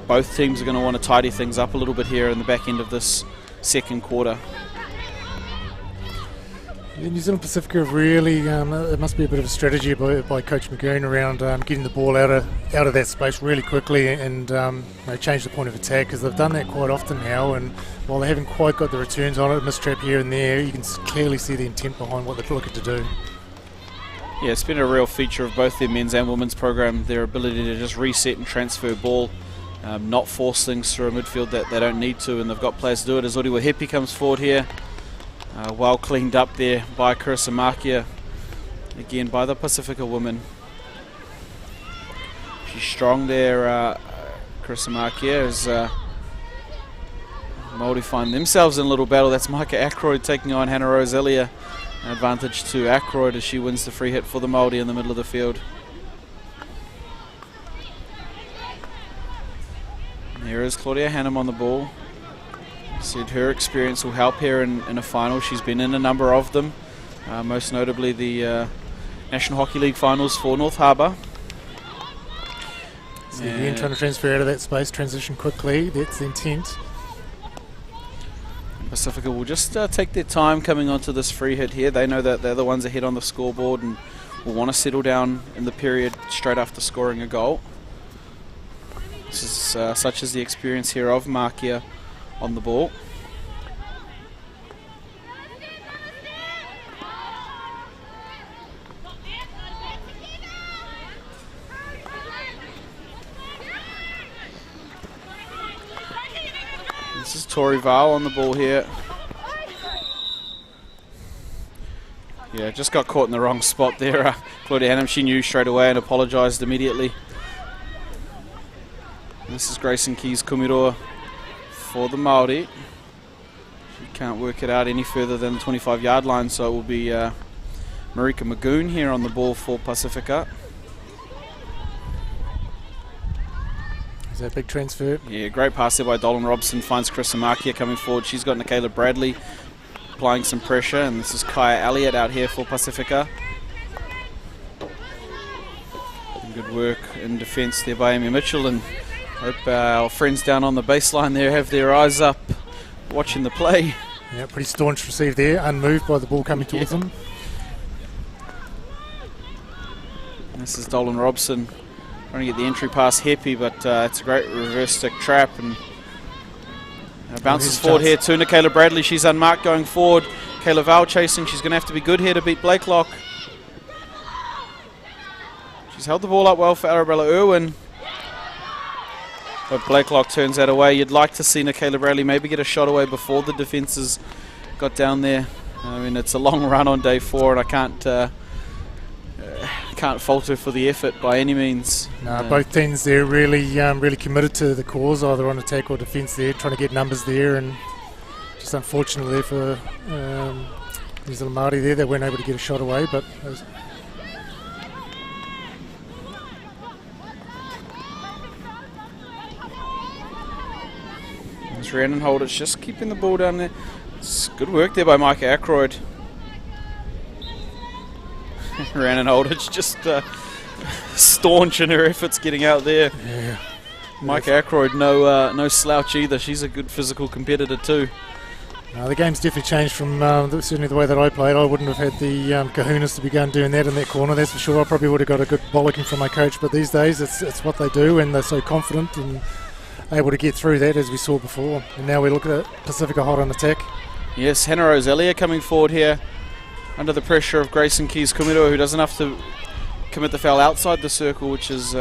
Both teams are going to want to tidy things up a little bit here in the back end of this second quarter.
The New Zealand Pacifica have really, it must be a bit of a strategy by Coach McGoon around getting the ball out of that space really quickly and change the point of attack, because they've done that quite often now, and while they haven't quite got the returns on it, mistrap here and there, you can clearly see the intent behind what they're looking to do.
Yeah, it's been a real feature of both their men's and women's program, their ability to just reset and transfer ball, not force things through a midfield that they don't need to, and they've got players to do it. As Ori Wahepi comes forward here. Well cleaned up there by Carissa Markia, again by the Pacifica woman. She's strong there, Carissa Markia, as Māori find themselves in a little battle. That's Micah Ackroyd taking on Hannah Roselia. An advantage to Ackroyd as she wins the free hit for the Māori in the middle of the field. There is Claudia Hannum on the ball. Said her experience will help her in a final. She's been in a number of them, most notably the National Hockey League finals for North Harbour.
So again, trying to transfer out of that space, transition quickly, that's the intent.
Pacifica will just take their time coming onto this free hit here. They know that they're the ones ahead on the scoreboard and will want to settle down in the period straight after scoring a goal. This is such as the experience here of Markia on the ball. This is Tori Val on the ball here. Yeah, just got caught in the wrong spot there. Claudia Hannum, she knew straight away and apologised immediately. This is Grayson Keys Kumiroa for the Māori. She can't work it out any further than the 25-yard line, so it will be Marika Magoon here on the ball for Pacifica.
Is that a big transfer?
Yeah, great pass there by Dolan Robson. Finds Chris Amakia coming forward. She's got Nikayla Bradley applying some pressure, and this is Kaya Elliott out here for Pacifica. And good work in defence there by Amy Mitchell, and hope our friends down on the baseline there have their eyes up watching the play.
Yeah, pretty staunch receive there, unmoved by the ball coming towards them.
This is Dolan Robson trying to get the entry past Heppy, but it's a great reverse stick trap, and bounces forward here to Nikayla Bradley. She's unmarked going forward. Kayla Val chasing. She's going to have to be good here to beat Blakelock. She's held the ball up well for Arabella Irwin, but Blakelock turns that away. You'd like to see Nikayla Bradley maybe get a shot away before the defences got down there. I mean, it's a long run on day 4, and I can't fault her for the effort by any means.
No, both teams there really committed to the cause, either on attack or defence there, trying to get numbers there, and just unfortunately for New Zealand Māori there, they weren't able to get a shot away, but
Rhiannon Holditch just keeping the ball down there. It's good work there by Micah Ackroyd. Rhiannon Holditch just staunch in her efforts getting out there.
Yeah.
Micah Ackroyd, no slouch either. She's a good physical competitor too.
The game's definitely changed from certainly the way that I played. I wouldn't have had the kahunas to be going doing that in that corner, that's for sure. I probably would have got a good bollocking from my coach, but these days it's what they do, and they're so confident and able to get through that, as we saw before. And now we look at Pacifica hot on attack.
Yes, Hannah Rosalia coming forward here under the pressure of Grayson Keys-Kumiro, who doesn't have to commit the foul outside the circle, which is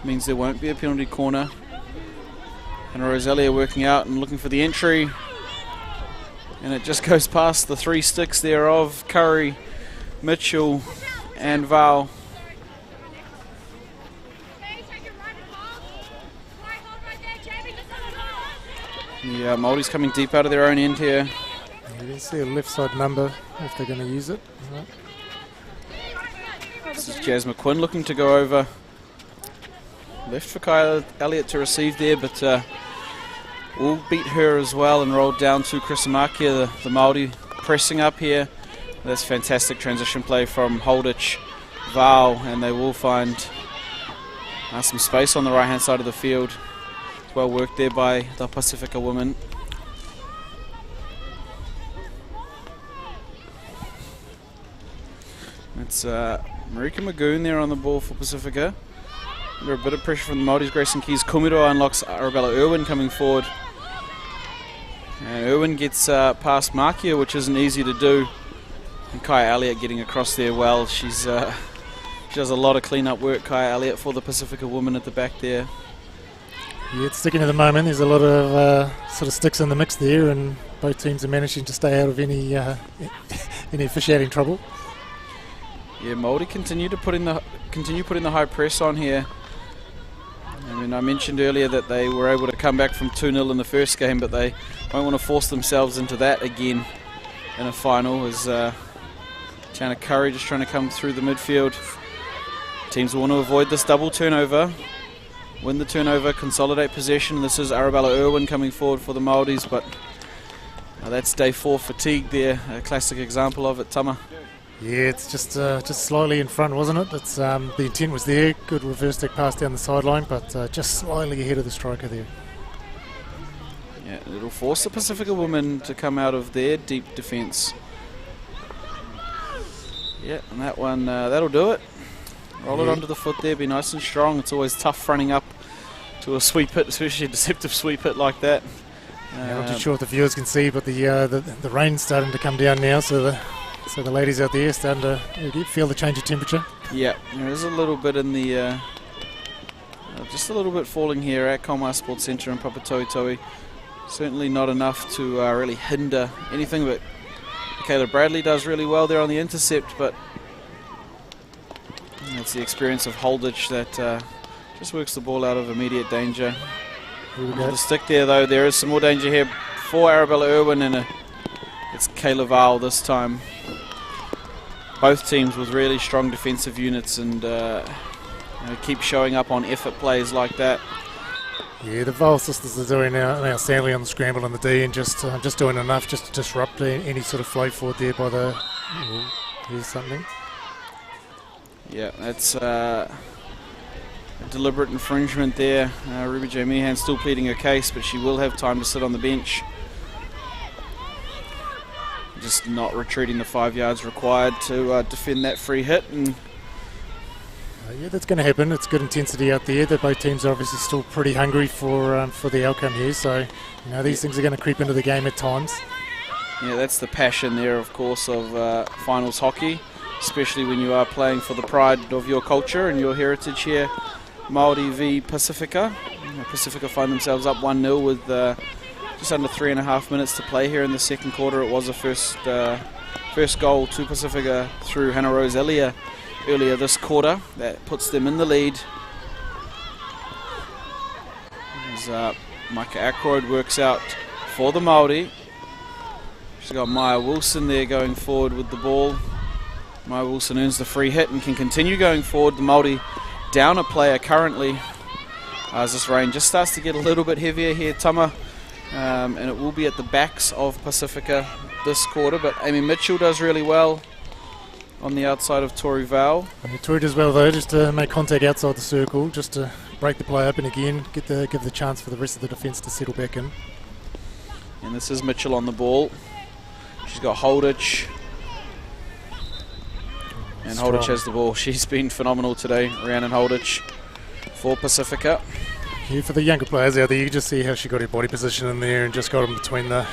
means there won't be a penalty corner. And Rosalia working out and looking for the entry, and it just goes past the three sticks there of Curry, Mitchell and Val. Yeah, Māori's coming deep out of their own end here.
You can see a left side number if they're going to use it.
This is Jazz McQuinn looking to go over. Left for Kyle Elliott to receive there, but will beat her as well and rolled down to Chris Amakia, the Māori pressing up here. That's fantastic transition play from Holditch, Val, and they will find some space on the right hand side of the field. Well worked there by the Pacifica women. It's Marika Magoon there on the ball for Pacifica. Under a bit of pressure from the Māoris. Grayson Keys-Kumiro unlocks Arabella Irwin coming forward. And Irwin gets past Markia, which isn't easy to do. And Kaya Elliott getting across there well. She does a lot of clean-up work, Kaya Elliott, for the Pacifica woman at the back there.
Yeah, it's sticking at the moment. There's a lot of sort of sticks in the mix there, and both teams are managing to stay out of any officiating trouble.
Yeah, Māori continue putting the high press on here. I mean, I mentioned earlier that they were able to come back from 2-0 in the first game, but they won't want to force themselves into that again in a final. As Tiana Curry just trying to come through the midfield. Teams want to avoid this double turnover. Win the turnover, consolidate possession. This is Arabella Irwin coming forward for the Māoris, but that's day 4 fatigue there, a classic example of it, Tama.
Yeah, it's just slightly in front, wasn't it? It's the intent was there, good reverse deck pass down the sideline, but just slightly ahead of the striker there.
Yeah, it'll force the Pacifica women to come out of their deep defence. Yeah, and that one, that'll do it. Roll it onto the foot there, be nice and strong. It's always tough fronting up to a sweep hit, especially a deceptive sweep hit like that.
I'm not too sure if the viewers can see, but the rain's starting to come down now, so the ladies out there are starting to feel the change of temperature.
Yeah, there is a little bit in the, just a little bit falling here at Komar Sports Centre in Papatoetoe. Certainly not enough to really hinder anything, but Kayla Bradley does really well there on the intercept, but it's the experience of Holditch that just works the ball out of immediate danger. The stick there, though, there is some more danger here for Arabella Irwin, and it's Kayla Val this time. Both teams with really strong defensive units and keep showing up on effort plays like that.
Yeah, the Val sisters are doing outstandingly on the scramble and the D, and just doing enough just to disrupt any sort of flow forward there by the... here's something.
Yeah, that's a deliberate infringement there. Ruby J. Meehan still pleading her case, but she will have time to sit on the bench. Just not retreating the 5 yards required to defend that free hit. And
yeah, that's going to happen. It's good intensity out there. Both teams are obviously still pretty hungry for the outcome here. So these things are going to creep into the game at times.
Yeah, that's the passion there, of course, of finals hockey, especially when you are playing for the pride of your culture and your heritage here. Māori v Pacifica. Pacifica find themselves up 1-0 with just under 3.5 minutes to play here in the second quarter. It was the first goal to Pacifica through Hannah Rosalia earlier this quarter. That puts them in the lead. As Micah Ackroyd works out for the Māori. She's got Maya Wilson there going forward with the ball. Maya Wilson earns the free hit and can continue going forward. The Māori down a player currently as this rain just starts to get a little bit heavier here. Tama, and it will be at the backs of Pacifica this quarter, but Amy Mitchell does really well on the outside of Tori Val.
Tori does well though, just to make contact outside the circle, just to break the play open again, give the chance for the rest of the defence to settle back in.
And this is Mitchell on the ball. She's got Holditch. And
Strong.
Holditch has the ball. She's been phenomenal today, Rhiannon Holditch for Pacifica.
Yeah, for the younger players out there, you can just see how she got her body position in there and just got them between the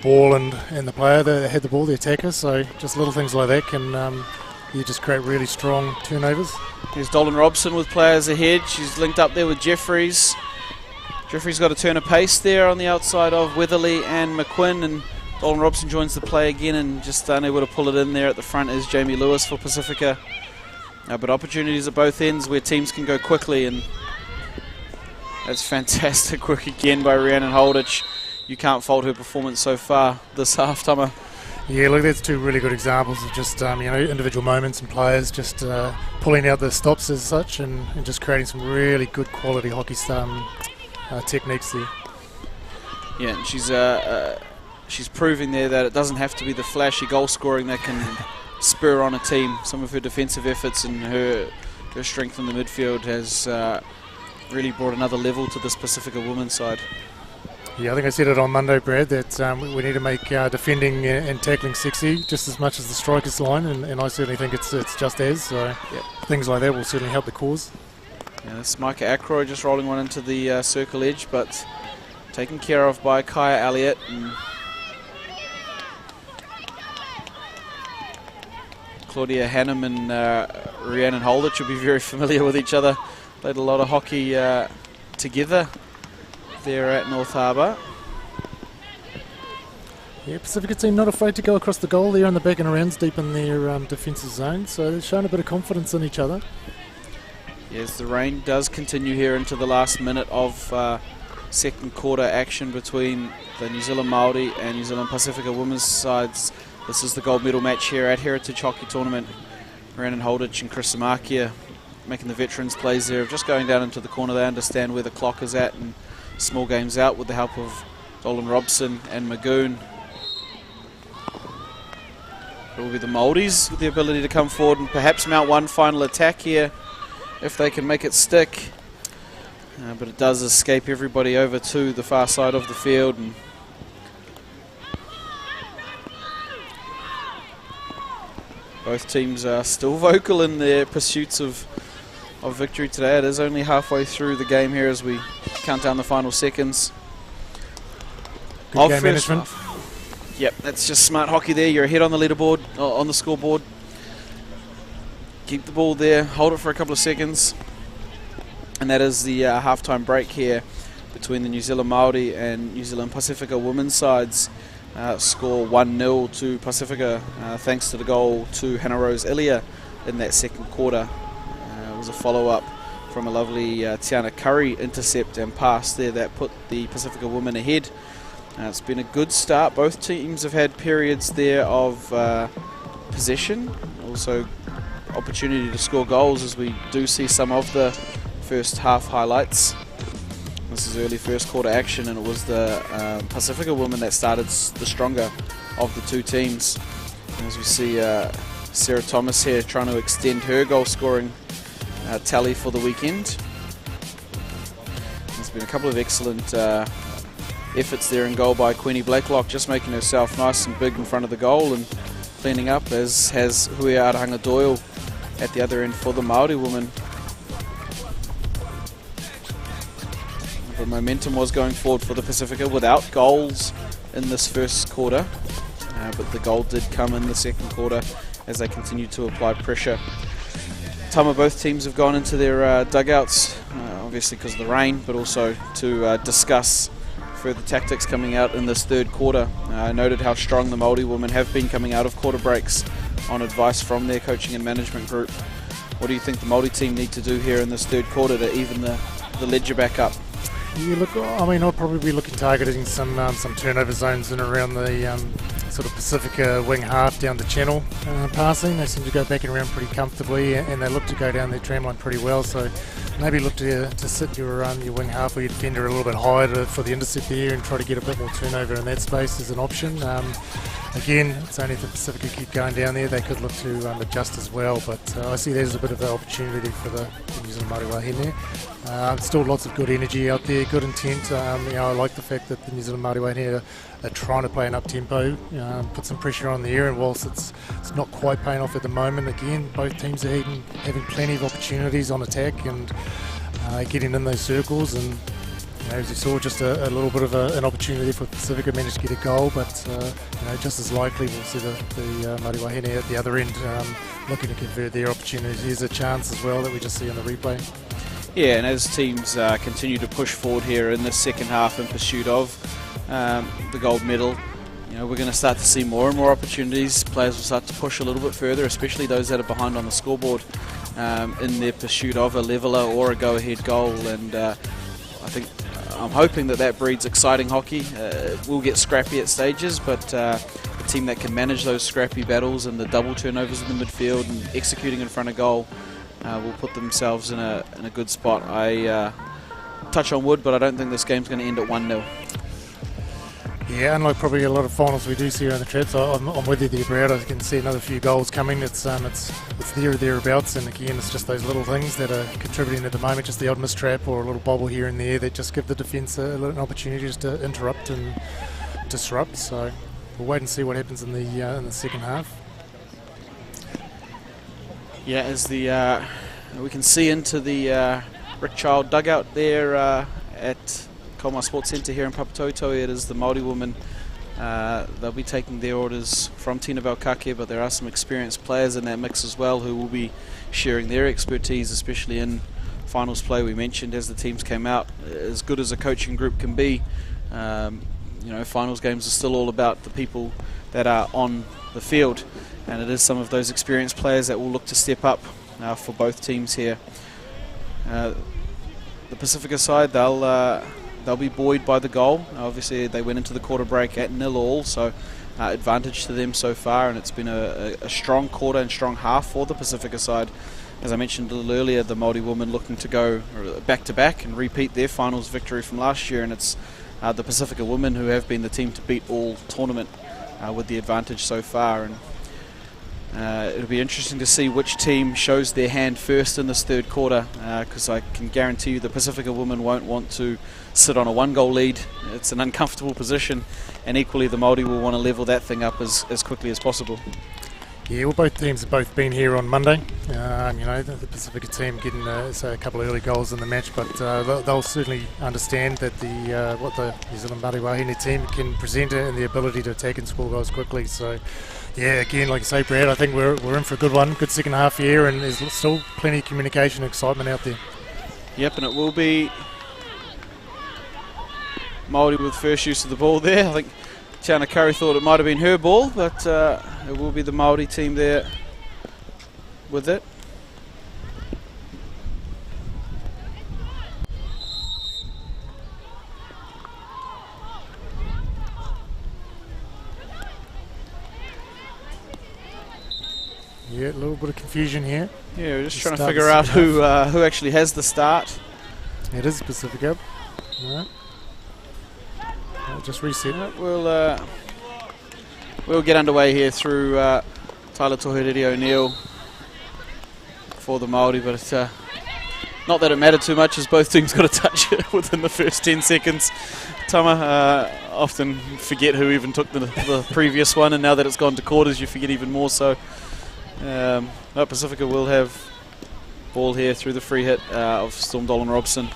ball and the player that had the ball, the attacker. So just little things like that can you just create really strong turnovers.
Here's Dolan Robson with players ahead. She's linked up there with Jeffries. Jeffries got a turn of pace there on the outside of Weatherly and McQuinn, and Dolan Robson joins the play again and just unable to pull it in there. At the front is Jamie Lewis for Pacifica. But opportunities at both ends where teams can go quickly, and that's fantastic work again by Rhiannon Holditch. You can't fault her performance so far this half-timer.
Yeah, look, that's two really good examples of just individual moments and players just pulling out the stops as such, and just creating some really good quality hockey techniques there.
Yeah, and she's proving there that it doesn't have to be the flashy goal scoring that can spur on a team. Some of her defensive efforts and her strength in the midfield has really brought another level to this Pacifica women's side.
Yeah, I think I said it on Monday, Brad, that we need to make defending and tackling sexy just as much as the strikers line, and I certainly think it's just as. So
yep.
Things like that will certainly help the cause.
Yeah, this is Micah Ackroyd just rolling one into the circle edge, but taken care of by Kaya Elliott. And Claudia Hannum and Rhiannon Holditch will be very familiar with each other. Played a lot of hockey together there at North Harbour.
Yeah, Pacifica team not afraid to go across the goal there on the back and arounds deep in their defensive zone, so they're showing a bit of confidence in each other.
Yes, the rain does continue here into the last minute of second quarter action between the New Zealand Māori and New Zealand Pacifica women's sides. This is the gold medal match here at Heritage Hockey Tournament. Rhiannon Holditch and Chris Samakia making the veterans plays there, just going down into the corner. They understand where the clock is at, and small games out with the help of Dolan Robson and Magoon. It will be the Māoris with the ability to come forward and perhaps mount one final attack here if they can make it stick. But it does escape everybody over to the far side of the field. And both teams are still vocal in their pursuits of victory today. It is only halfway through the game here as we count down the final seconds.
Good game management.
Yep, that's just smart hockey there. You're ahead on the leaderboard, on the scoreboard. Keep the ball there, hold it for a couple of seconds. And that is the halftime break here between the New Zealand Māori and New Zealand Pacifica women's sides. Score 1-0 to Pacifica thanks to the goal to Hannah Rose Ilya in that second quarter. It was a follow-up from a lovely Tiana Curry intercept and pass there that put the Pacifica women ahead. It's been a good start. Both teams have had periods there of possession, also opportunity to score goals, as we do see some of the first half highlights. This is early first quarter action, and it was the Pacifica women that started the stronger of the two teams. And as we see Sarah Thomas here trying to extend her goal scoring tally for the weekend. There's been a couple of excellent efforts there in goal by Queenie Blakelock, just making herself nice and big in front of the goal and cleaning up, as has Hui Arahanga Doyle at the other end for the Māori woman. The momentum was going forward for the Pacifica without goals in this first quarter, but the goal did come in the second quarter as they continued to apply pressure. Tama, both teams have gone into their dugouts, obviously because of the rain, but also to discuss further tactics coming out in this third quarter. I noted how strong the Māori women have been coming out of quarter breaks on advice from their coaching and management group. What do you think the Māori team need to do here in this third quarter to even the ledger back up?
Yeah, look, I mean, I'll probably be looking targeting some turnover zones in around the sort of Pacifica wing half down the channel passing. They seem to go back and around pretty comfortably, and they look to go down their tram line pretty well. So maybe look to sit your wing half or your defender a little bit higher for the intercept there and try to get a bit more turnover in that space as an option. Again, it's only if the Pacifica keep going down there, they could look to adjust as well, but I see there's a bit of an opportunity for the New Zealand Māori Wahine there. Still lots of good energy out there, good intent. I like the fact that the New Zealand Māori Wahine are trying to play an up-tempo, put some pressure on the air, and whilst it's not quite paying off at the moment, again, both teams are having plenty of opportunities on attack and getting in those circles, and as you saw, just a little bit of an opportunity for Pacifica, managed to get a goal, but just as likely we'll see the Māori Wahine at the other end looking to convert their opportunities. Here's a chance as well that we just see on the replay.
Yeah, and as teams continue to push forward here in the second half in pursuit of the gold medal, we're going to start to see more and more opportunities. Players will start to push a little bit further, especially those that are behind on the scoreboard in their pursuit of a leveller or a go-ahead goal, and I'm hoping that breeds exciting hockey. We'll get scrappy at stages, but a team that can manage those scrappy battles and the double turnovers in the midfield and executing in front of goal will put themselves in a good spot. I touch on wood, but I don't think this game's going to end at 1-0.
Yeah, unlike probably a lot of finals we do see around the traps, I'm with you there, Brad. I can see another few goals coming. It's there or thereabouts, and again, it's just those little things that are contributing at the moment, just the odd mistrap or a little bobble here and there that just give the defence an opportunity just to interrupt and disrupt. So we'll wait and see what happens in the second half.
Yeah, as we can see into the Rick Child dugout there at Komar Sports Centre here in Papatoetoe. It is the Māori women. They'll be taking their orders from Tina Belkake, but there are some experienced players in that mix as well who will be sharing their expertise, especially in finals play. We mentioned as the teams came out, as good as a coaching group can be, finals games are still all about the people that are on the field, and it is some of those experienced players that will look to step up for both teams here. The Pacifica side, they'll be buoyed by the goal. Obviously, they went into the quarter break at 0-0, so advantage to them so far, and it's been a strong quarter and strong half for the Pacifica side. As I mentioned a little earlier, the Māori women looking to go back-to-back and repeat their finals victory from last year, and it's the Pacifica women who have been the team to beat all tournament with the advantage so far. And it'll be interesting to see which team shows their hand first in this third quarter, because I can guarantee you the Pacifica women won't want to sit on a one-goal lead. It's an uncomfortable position, and equally the Māori will want to level that thing up as quickly as possible.
Yeah, well, both teams have both been here on Monday. The Pacifica team getting a couple of early goals in the match, but they'll certainly understand that what the New Zealand Māori Wahine team can present and the ability to attack and score goals quickly. So, yeah, again, like you say, Brad, I think we're in for a good one, good second half here, and there's still plenty of communication and excitement out there.
Yep, and it will be Māori with first use of the ball there. I think Tiana Curry thought it might have been her ball, but it will be the Māori team there with it.
Yeah, a little bit of confusion here.
Yeah, we're just trying to figure out who actually has the start.
It is Pacifica. No. Just reset.
We'll get underway here through Tyler Toheriri O'Neill for the Māori, but not that it mattered too much as both teams got a touch within the first 10 seconds. Tama, often forget who even took the previous one, and now that it's gone to quarters you forget even more so. Pacifica will have ball here through the free hit of Storm Dolan Robson.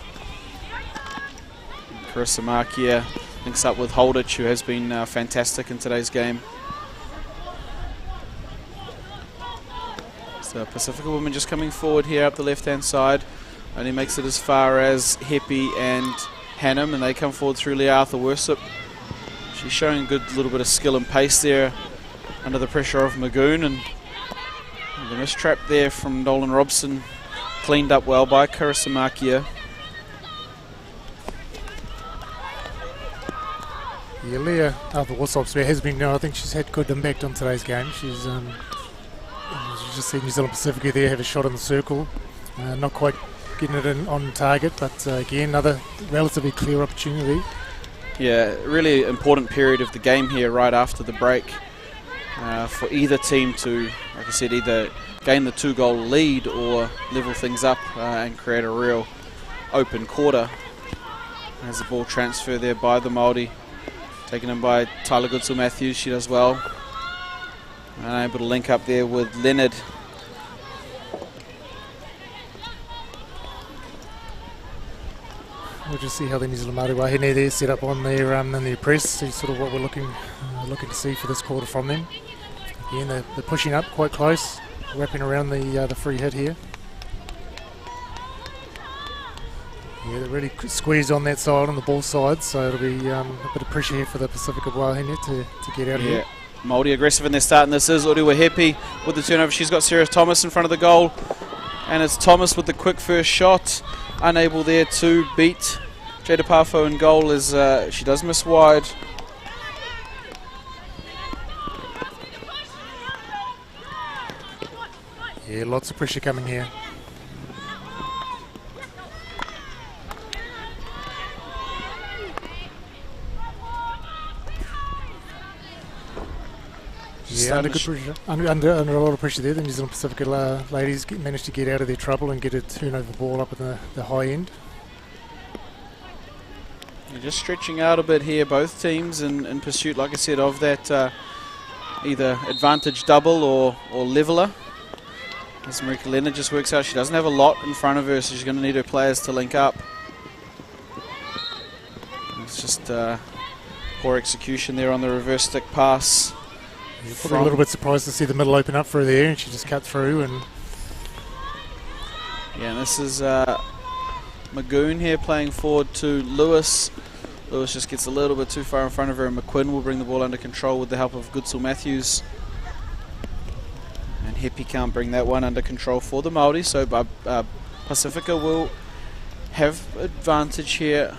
Carissa Markia links up with Holditch, who has been fantastic in today's game. So Pacifica women just coming forward here up the left-hand side. Only makes it as far as Heppy and Hannum, and they come forward through Leah Arthur Worsip. She's showing a good little bit of skill and pace there under the pressure of Magoon, and the mistrap there from Dolan Robson cleaned up well by Carissa Markia.
Yeah, Leah Arthur Worsip has been, I think she's had good impact on today's game. She's you just see New Zealand Pacifica there have a shot in the circle. Not quite getting it in on target, but again, another relatively clear opportunity.
Yeah, really important period of the game here right after the break for either team to, like I said, either gain the 2-goal lead or level things up and create a real open quarter. There's a ball transfer there by the Māori, taken in by Tyler Goodall-Matthews. She does well. And able to link up there with Leonard.
We'll just see how the New Zealand Māori wahine there set up on their in their press. See sort of what we're looking to see for this quarter from them. Again, they're pushing up quite close, wrapping around the free hit here. Yeah, they're really squeezed on that side, on the ball side, so it'll be a bit of pressure here for the Pacifica wahine to get out here.
Māori aggressive in their start, and this is Uriwa Hepi with the turnover. She's got Sarah Thomas in front of the goal, and it's Thomas with the quick first shot. Unable there to beat Jada Pafo in goal as she does miss wide.
Yeah, lots of pressure coming here. Yeah, under good pressure. Under a lot of pressure there. The New Zealand Pacifica ladies managed to get out of their trouble and get a turnover ball up at the high end.
You're just stretching out a bit here, both teams in pursuit, like I said, of that either advantage double or leveller. As Marika Leonard just works out, she doesn't have a lot in front of her, so she's going to need her players to link up. It's just poor execution there on the reverse stick pass.
You're probably a little bit surprised to see the middle open up through there, and she just cut through. And
yeah, and this is Magoon here playing forward to Lewis. Lewis just gets a little bit too far in front of her, and McQuinn will bring the ball under control with the help of Goodall-Matthews. And Hepi can't bring that one under control for the Māori, so Pacifica will have advantage here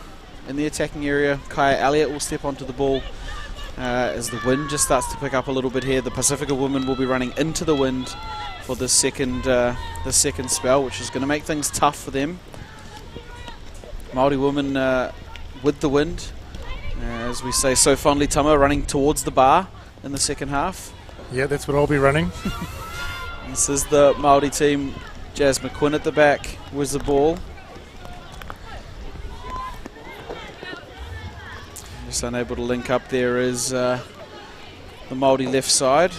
in the attacking area. Kaya Elliott will step onto the ball. As the wind just starts to pick up a little bit here, the Pacifica women will be running into the wind for the second spell, which is going to make things tough for them. Māori women with the wind, as we say so fondly, Tama, running towards the bar in the second half.
Yeah, that's what I'll be running.
This is the Māori team. Jazz McQuinn at the back with the ball. Just unable to link up there is the Māori left side.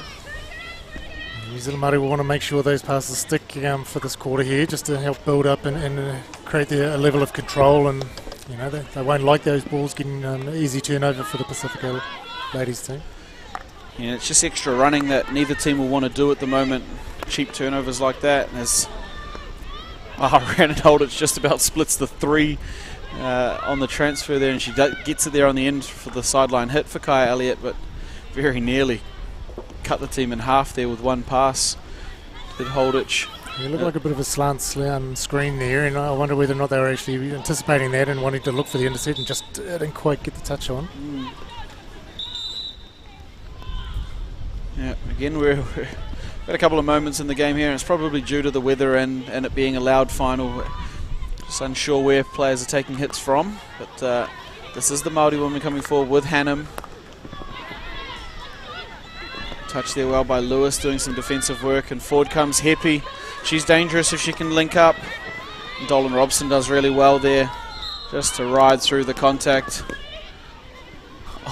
New Zealand Māori will want to make sure those passes stick for this quarter here, just to help build up and create a level of control. And you know they won't like those balls getting easy turnover for the Pacifica ladies team.
Yeah, it's just extra running that neither team will want to do at the moment. Cheap turnovers like that. And as Rhiannon Holditch just about splits the 3 on the transfer there, and she gets it there on the end for the sideline hit for Kaya Elliott, but very nearly cut the team in half there with one pass. Did Holditch.
It looked like a bit of a slant screen there, and I wonder whether or not they were actually anticipating that and wanting to look for the intercept and just didn't quite get the touch on. Yeah, again we've got a couple of moments in the game here, and it's probably due to the weather and it being a loud final. Just unsure where players are taking hits from, but this is the Māori woman coming forward with Hannum. Touched there well by Lewis, doing some defensive work, and forward comes Hepi. She's dangerous if she can link up. And Dolan Robson does really well there, just to ride through the contact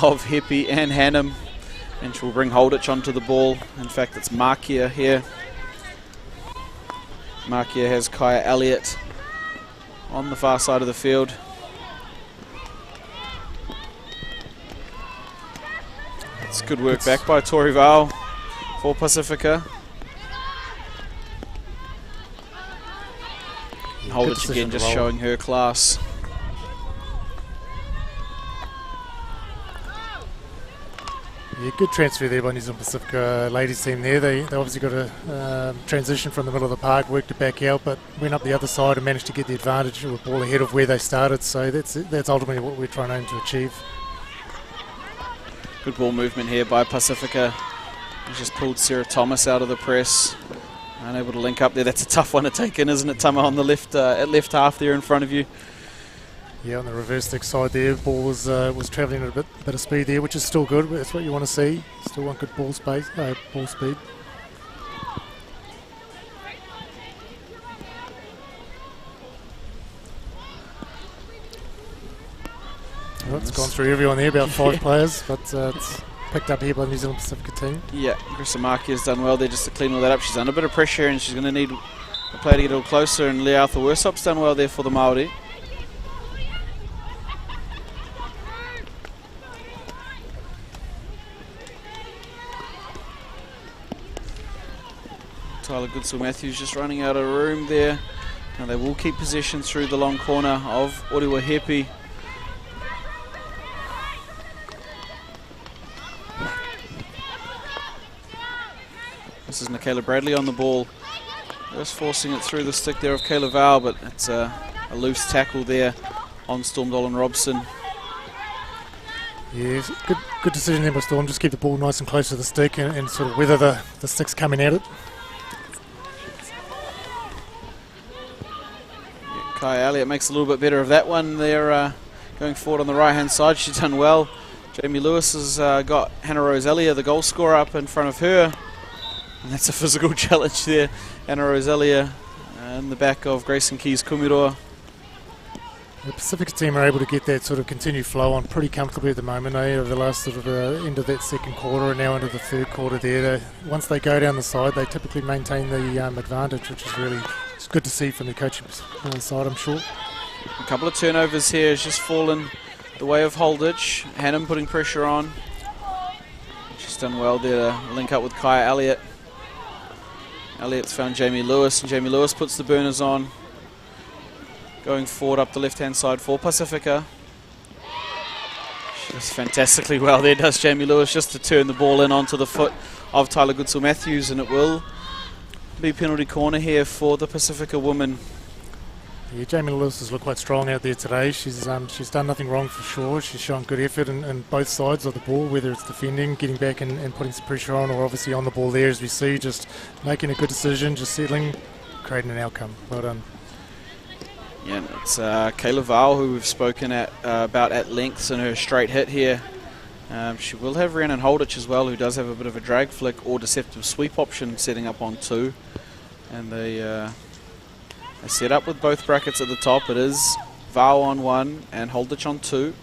of Hepi and Hannum, and she will bring Holditch onto the ball. In fact, it's Markia here. Markia has Kaya Elliott on the far side of the field. It's good work back by Tori Val for Pacifica. Holditch again just showing her class. Yeah, good transfer there by New Zealand Pacifica ladies team there. They obviously got a transition from the middle of the park, worked it back out, but went up the other side and managed to get the advantage with the ball ahead of where they started. So that's ultimately what we're trying to achieve. Good ball movement here by Pacifica. He's just pulled Sarah Thomas out of the press.
Unable to link up there. That's a tough one to take in, isn't it, Tama, on the left at left half there in front of you?
Yeah, on the reverse stick side there, ball was travelling at a bit of speed there, which is still good. But that's what you want to see. Still want good ball speed. Well, it's gone through everyone there, about 5 players, but it's picked up here by the New Zealand Pacifica team.
Yeah, Grissamaki has done well there just to clean all that up. She's under a bit of pressure and she's going to need a player to get a little closer, and Lee Arthur Worsop's done well there for the Māori. Tyler Goodsill-Matthews just running out of room there. Now they will keep possession through the long corner of Oriwa Hepi. This is Michaela Bradley on the ball. Just forcing it through the stick there of Kayla Val, but it's a loose tackle there on Storm Dolan-Robson.
Yeah, good decision there by Storm. Just keep the ball nice and close to the stick and sort of weather the sticks coming at it.
Yeah, Kai Elliott makes a little bit better of that one there, going forward on the right-hand side. She's done well. Jamie Lewis has got Hannah Rose Elliott, the goal scorer, up in front of her. And that's a physical challenge there. Hannah Rose Elliott in the back of Grayson Keys Kumiroa.
The Pacifica team are able to get that sort of continued flow on pretty comfortably at the moment, over the last sort of end of that second quarter and now into the third quarter there. Once they go down the side, they typically maintain the advantage, which is really it's good to see from the coaching side, I'm sure.
A couple of turnovers here has just fallen the way of Holditch. Hannum putting pressure on. She's done well there to link up with Kaya Elliott. Elliott's found Jamie Lewis, and Jamie Lewis puts the burners on. Going forward up the left-hand side for Pacifica. She does fantastically well there, does Jamie Lewis, just to turn the ball in onto the foot of Tyler Goodsill-Matthews, and it will be penalty corner here for the Pacifica women.
Yeah, Jamie Lewis has looked quite strong out there today. She's done nothing wrong for sure. She's shown good effort in both sides of the ball, whether it's defending, getting back and putting some pressure on, or obviously on the ball there, as we see, just making a good decision, just settling, creating an outcome. Well done.
Yeah, it's Kayla Val, who we've spoken about at length in her straight hit here. She will have Rhiannon Holditch as well, who does have a bit of a drag flick or deceptive sweep option setting up on 2. And they set up with both brackets at the top. It is Val on 1 and Holditch on 2.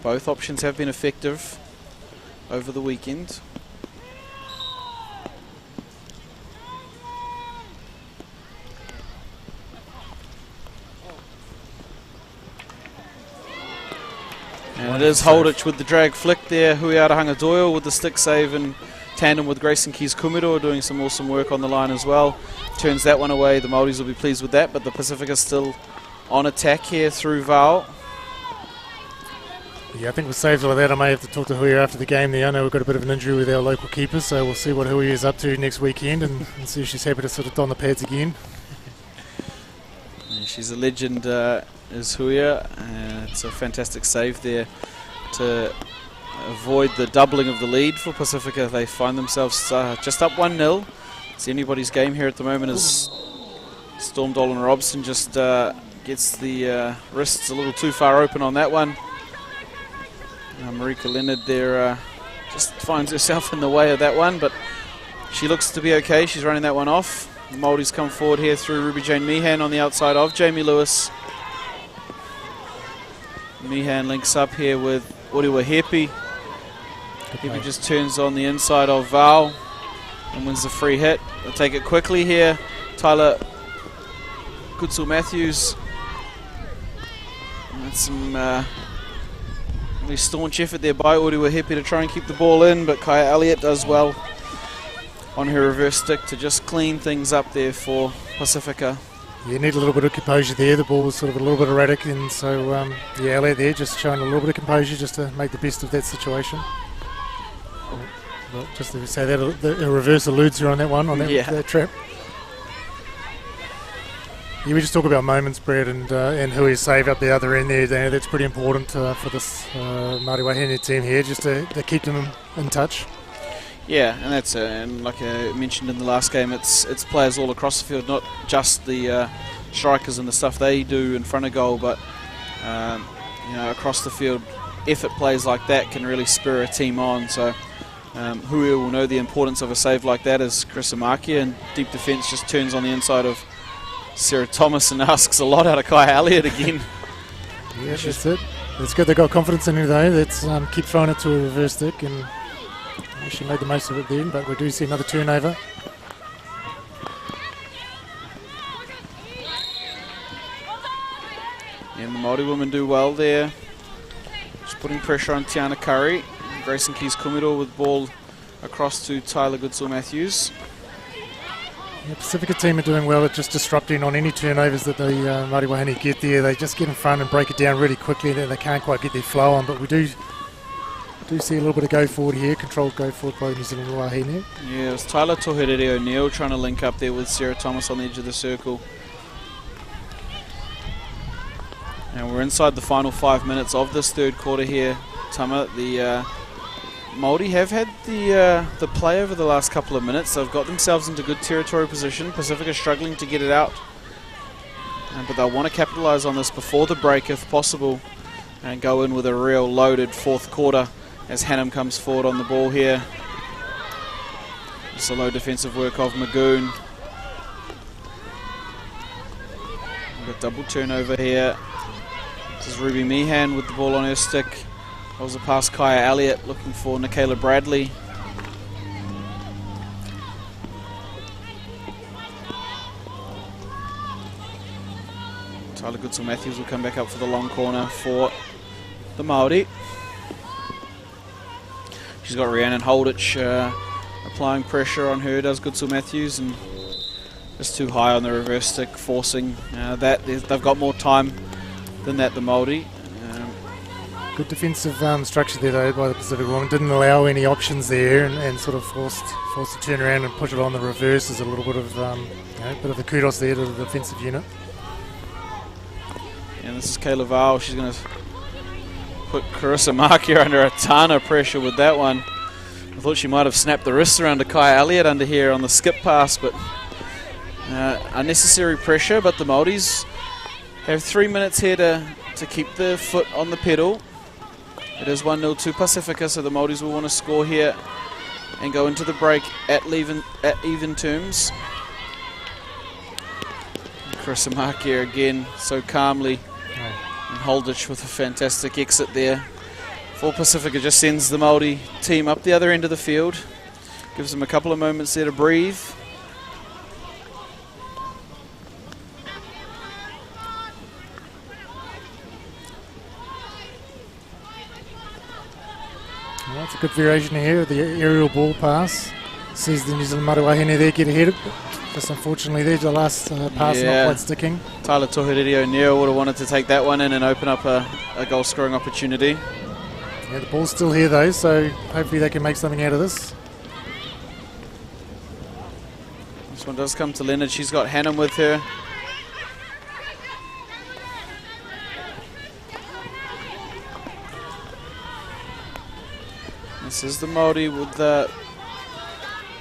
Both options have been effective over the weekend. And it is Holditch with the drag flick there. Huiara Hanga-Doyle with the stick save in tandem with Grayson Keys Kumiroa doing some awesome work on the line as well. Turns that one away. The Māoris will be pleased with that, but the Pacifica still on attack here through Val.
Yeah, I think with saves like that, I may have to talk to Hui after the game there. I know we've got a bit of an injury with our local keeper, so we'll see what Hui is up to next weekend and see if she's happy to sort of don the pads again.
Yeah, she's a legend, is Huia. It's a fantastic save there to avoid the doubling of the lead for Pacifica. They find themselves just up 1-0. It's anybody's game here at the moment as Storm Dolan-Robson just gets the wrists a little too far open on that one. Marika Leonard there just finds herself in the way of that one, but she looks to be okay. She's running that one off. The Māoris come forward here through Ruby Jane Meehan on the outside of Jamie Lewis. Meehan links up here with Oriwa Hepi. Hepi just turns on the inside of Val and wins the free hit. They'll take it quickly here. Tyler Goodsill-Matthews. That's some really staunch effort there by Oriwa Hepi to try and keep the ball in, but Kaya Elliott does well on her reverse stick to just clean things up there for Pacifica.
You need a little bit of composure there. The ball was sort of a little bit erratic, and so yeah, Elliott there just showing a little bit of composure just to make the best of that situation. Well, just to say that the reverse eludes her on that one, on that trap. Yeah, we just talk about moments, Brad, and who is save up the other end there. That's pretty important for this Māori Wahine team here, just to keep them in touch.
Yeah, and that's it. And like I mentioned in the last game, it's players all across the field, not just the strikers and the stuff they do in front of goal, but across the field, effort plays like that can really spur a team on. So who will know the importance of a save like that is Chris Amakia, and deep defence just turns on the inside of Sarah Thomas and asks a lot out of Kai Elliott again.
Yeah, that's it. It's good they got confidence in her though. Let's keep throwing it to a reverse stick, and she made the most of it then, but we do see another turnover.
And the Māori women do well there. Just putting pressure on Tiana Curry. Grayson Keys-Kumiro with ball across to Tyler Goodsell-Matthews.
The Pacifica team are doing well at just disrupting on any turnovers that the Māori Wahine get there. They just get in front and break it down really quickly. They can't quite get their flow on, but we do see a little bit of go forward here, controlled go forward by the New Zealand Wahine.
Yeah, it was Tyler Toherere O'Neill trying to link up there with Sarah Thomas on the edge of the circle. And we're inside the final 5 minutes of this third quarter here, Tama. The Māori have had the play over the last couple of minutes. They've got themselves into good territory position. Pacifica struggling to get it out, but they'll want to capitalise on this before the break if possible and go in with a real loaded fourth quarter as Hannum comes forward on the ball here. It's a low defensive work of Magoon. We've got double turnover here. This is Ruby Meehan with the ball on her stick. That was a pass Kaya Elliott looking for Nikayla Bradley. Tyler Goodsell-Matthews will come back up for the long corner for the Māori. She's got Rhiannon Holditch applying pressure on her, does Goodsell-Matthews, and just too high on the reverse stick, forcing that. They've got more time than that, the Māori.
Good defensive structure there though by the Pacific woman. Didn't allow any options there, and sort of forced to turn around and push it on the reverse. Is a little bit of bit of a kudos there to the defensive unit.
And this is Kayla Val. She's going to put Carissa Markia under a ton of pressure with that one. I thought she might have snapped the wrists around to Kai Elliott under here on the skip pass, but unnecessary pressure. But the Māoris have 3 minutes here to keep the foot on the pedal. It is 1-0 to Pacifica, so the Māoris will want to score here and go into the break at even terms. Carissa Markia again so calmly, and Holditch with a fantastic exit there. For Pacifica just sends the Māori team up the other end of the field, gives them a couple of moments there to breathe.
Well, that's a good variation here, the aerial ball pass. Sees the New Zealand Māori Wahine there get ahead. Just unfortunately there's the last pass not quite sticking.
Tyler Toherere O'Neill would have wanted to take that one in and open up a goal scoring opportunity.
Yeah, the ball's still here though, so hopefully they can make something out of this.
This one does come to Leonard. She's got Hannum with her. This is the Māori with the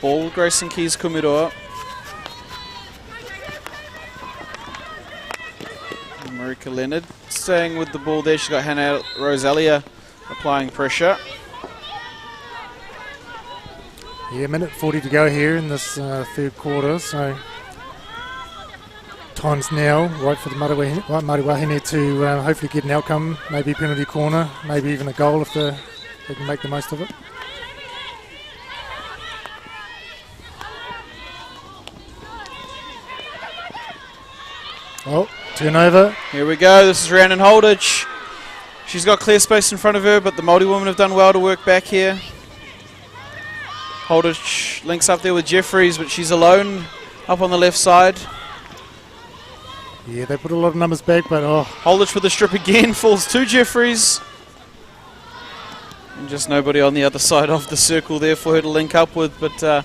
ball, Grayson Keys-Kumiroa. Marika Leonard staying with the ball there. She's got Hannah Rosalia applying pressure.
Yeah, a minute 40 to go here in this third quarter, so time's now right for the Māori Wahine to hopefully get an outcome, maybe penalty corner, maybe even a goal if they can make the most of it. Oh, turnover.
Here we go. This is Rhiannon Holditch. She's got clear space in front of her, but the Māori women have done well to work back here. Holditch links up there with Jeffries, but she's alone up on the left side.
Yeah, they put a lot of numbers back, but
Holditch with the strip again, falls to Jeffries. And just nobody on the other side of the circle there for her to link up with, but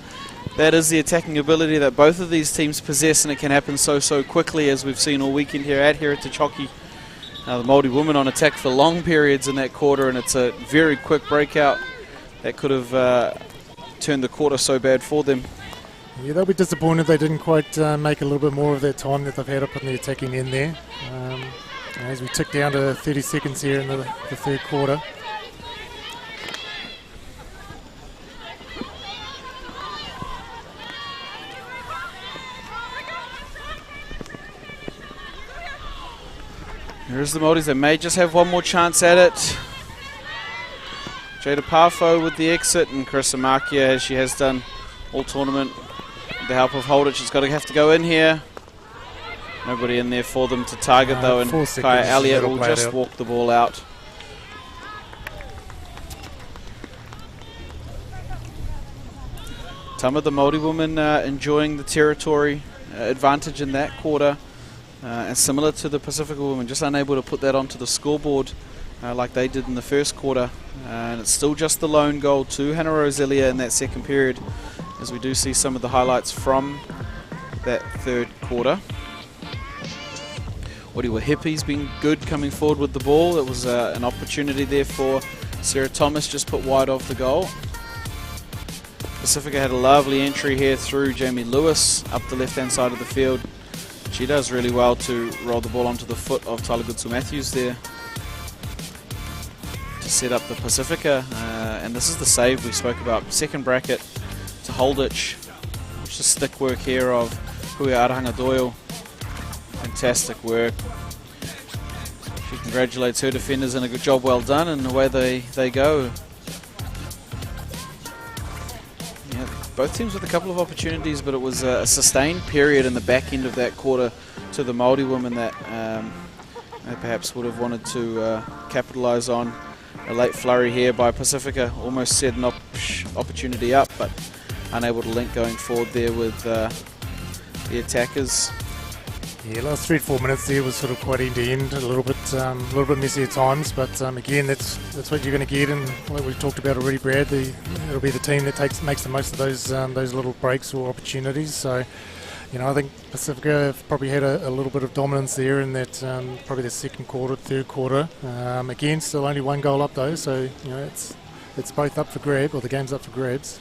that is the attacking ability that both of these teams possess, and it can happen so quickly, as we've seen all weekend here at Heritage Hockey. The Māori women on attack for long periods in that quarter, and it's a very quick breakout that could have turned the quarter so bad for them.
Yeah, they'll be disappointed they didn't quite make a little bit more of that time that they've had up in the attacking end there. As we tick down to 30 seconds here in the third quarter.
Here's the Māoris. They may just have one more chance at it. Jada Parfo with the exit, and Carissa Markia, as she has done all tournament, with the help of Holditch, has got to have to go in here. Nobody in there for them to target though, and Kaya Elliott will just walk the ball out. Some of the Māori women enjoying the territory advantage in that quarter. And similar to the Pacifica women, just unable to put that onto the scoreboard like they did in the first quarter. And it's still just the lone goal to Hannah Roselia in that second period, as we do see some of the highlights from that third quarter. Wadiwa Hippi's been good coming forward with the ball. It was an opportunity there for Sarah Thomas, just put wide of the goal. Pacifica had a lovely entry here through Jamie Lewis up the left-hand side of the field. She does really well to roll the ball onto the foot of Tyler Goodson-Matthews there to set up the Pacifica. And this is the save we spoke about. Second bracket to Holditch. Watch the stick work here of Hui Arahanga Doyle. Fantastic work. She congratulates her defenders and a good job well done, and away they go. Both teams with a couple of opportunities, but it was a sustained period in the back end of that quarter to the Māori women that they perhaps would have wanted to capitalise on. A late flurry here by Pacifica almost set an opportunity up, but unable to link going forward there with the attackers.
Yeah, last 3 to 4 minutes there was sort of quite end to end, a little bit messy at times, but again, that's what you're going to get, and like we talked about already, Brad, it'll be the team that makes the most of those little breaks or opportunities. So, you know, I think Pacifica have probably had a little bit of dominance there in that probably the second quarter, third quarter. Again, still only 1 goal up though, so you know it's both up for grab, or the game's up for grabs.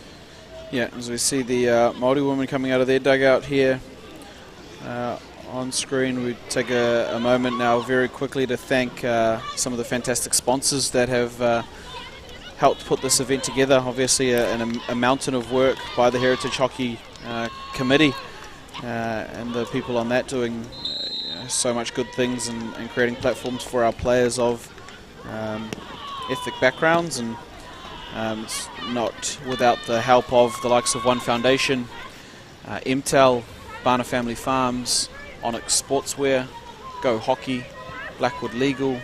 Yeah,
as we see the Māori women coming out of their dugout here. On screen, we take a moment now very quickly to thank some of the fantastic sponsors that have helped put this event together. Obviously a mountain of work by the Heritage Hockey Committee and the people on that doing so much good things and creating platforms for our players of ethnic backgrounds, and it's not without the help of the likes of One Foundation, MTEL, Barna Family Farms, Onyx Sportswear, Go Hockey, Blackwood Legal,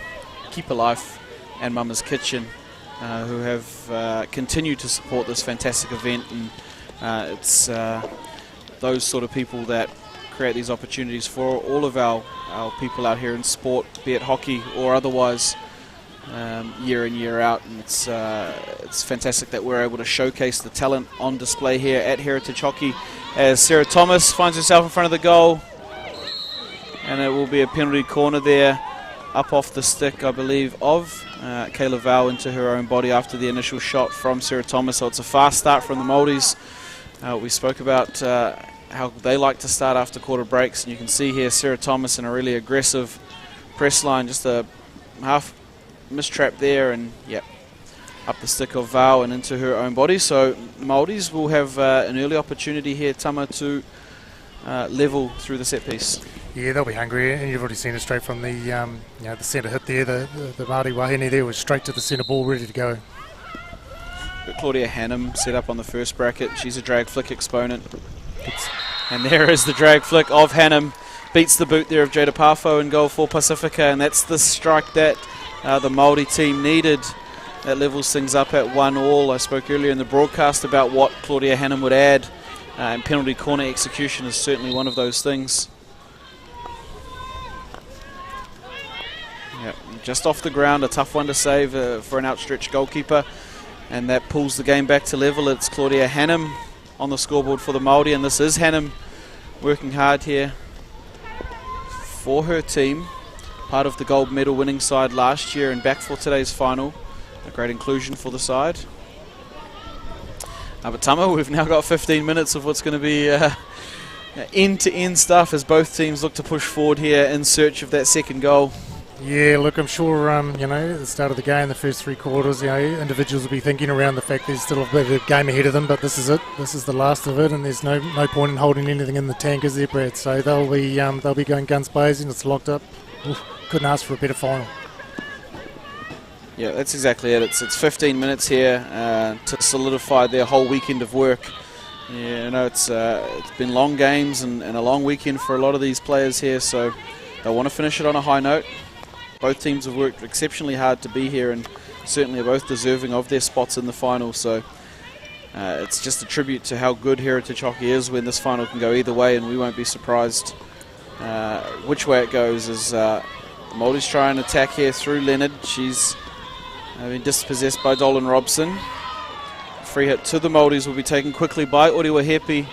Keep Alive, and Mama's Kitchen, who have continued to support this fantastic event. And it's those sort of people that create these opportunities for all of our people out here in sport, be it hockey or otherwise, year in, year out. And it's fantastic that we're able to showcase the talent on display here at Heritage Hockey, as Sarah Thomas finds herself in front of the goal. And it will be a penalty corner there, up off the stick, I believe, of Kayla Val into her own body after the initial shot from Sarah Thomas. So it's a fast start from the Māoris. We spoke about how they like to start after quarter breaks, and you can see here Sarah Thomas in a really aggressive press line, just a half mistrap there, and yep, up the stick of Val and into her own body. So Māoris will have an early opportunity here, Tama, to level through the set piece.
Yeah, they'll be hungry, and you've already seen it straight from the the centre hit there. The Māori Wahine there was straight to the centre ball, ready to go.
Got Claudia Hannum set up on the first bracket. She's a drag flick exponent. And there is the drag flick of Hannum. Beats the boot there of Jada Parfo in goal for Pacifica, and that's the strike that the Māori team needed. That levels things up at 1-1. I spoke earlier in the broadcast about what Claudia Hannum would add, and penalty corner execution is certainly one of those things. Yep, just off the ground, a tough one to save for an outstretched goalkeeper, and that pulls the game back to level. It's Claudia Hannum on the scoreboard for the Māori, and this is Hannum working hard here for her team, part of the gold medal winning side last year and back for today's final. A great inclusion for the side. But Tama, we've now got 15 minutes of what's going to be end-to-end stuff as both teams look to push forward here in search of that second goal.
Yeah, look, I'm sure, you know, at the start of the game, the first 3 quarters, you know, individuals will be thinking around the fact there's still a bit of a game ahead of them, but this is it. This is the last of it, and there's no point in holding anything in the tank, is there, Brad? So they'll be going guns blazing. It's locked up. Oof, couldn't ask for a better final.
Yeah, that's exactly it. It's 15 minutes here to solidify their whole weekend of work. Yeah, you know, it's been long games and a long weekend for a lot of these players here, so they'll want to finish it on a high note. Both teams have worked exceptionally hard to be here and certainly are both deserving of their spots in the final, so it's just a tribute to how good Heritage Hockey is when this final can go either way, and we won't be surprised which way it goes as the Māoris try and attack here through Leonard. She's been dispossessed by Dolan Robson. Free hit to the Māoris will be taken quickly by Oriwa Hepi.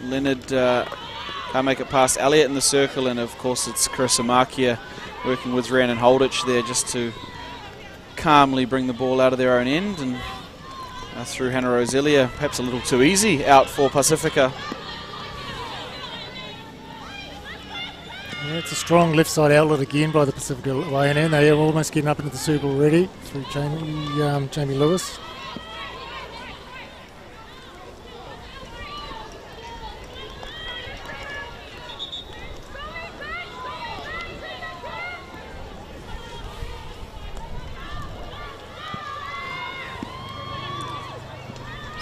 Leonard can't make it past Elliott in the circle, and of course it's Carissa Markia working with Rhiannon Holditch there just to calmly bring the ball out of their own end, and through Hannah Roselia, perhaps a little too easy out for Pacifica.
Yeah, it's a strong left side outlet again by the Pacifica YNN. They are almost getting up into the circle already through Jamie Lewis.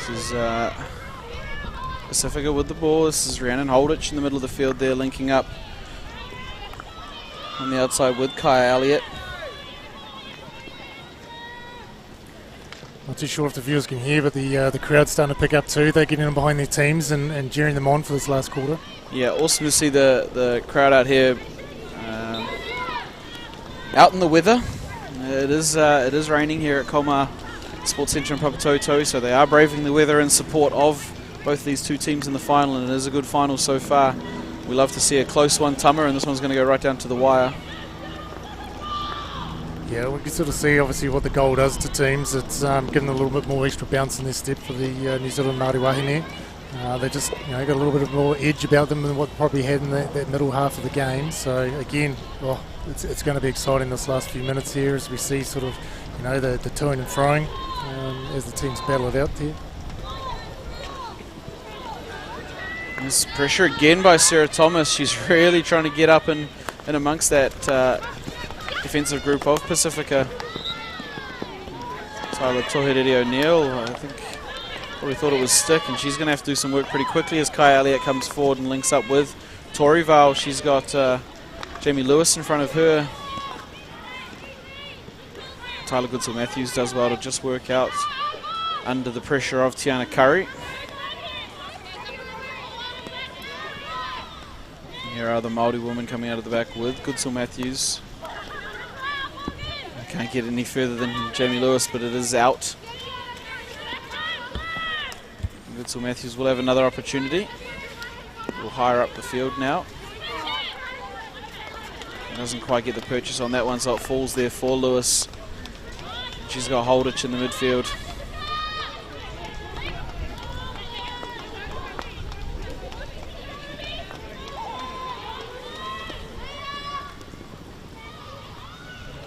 This is Pacifica with the ball. This is Rhiannon Holditch in the middle of the field there, linking up on the outside with Kaya Elliott.
Not too sure if the viewers can hear, but the crowd's starting to pick up too. They're getting in behind their teams and cheering them on for this last quarter.
Yeah, awesome to see the crowd out here out in the weather. It is raining here at Koma Sports Centre in Papatoetoe, so they are braving the weather in support of both these two teams in the final, and it is a good final so far. We love to see a close one, Tama, and this one's going to go right down to the wire.
Yeah, we can sort of see obviously what the goal does to teams. It's given a little bit more extra bounce in their step for the New Zealand Māori Wahine. They just got a little bit of more edge about them than what they probably had in that middle half of the game. So again, it's going to be exciting this last few minutes here as we see sort of the toing and froing as the teams battle it out there.
This pressure again by Sarah Thomas. She's really trying to get up and amongst that defensive group of Pacifica. Tyler Tohereri O'Neill, I think, probably thought it was stick, and she's going to have to do some work pretty quickly as Kai Elliott comes forward and links up with Tori Val. She's got Jamie Lewis in front of her. Tyler Goodsell-Matthews does well to just work out under the pressure of Tiana Curry. Here are the Māori women coming out of the back with Goodsell-Matthews. I can't get any further than Jamie Lewis, but it is out. Goodsell-Matthews will have another opportunity. We'll higher up the field now. Doesn't quite get the purchase on that one, so it falls there for Lewis. She's got Holditch in the midfield.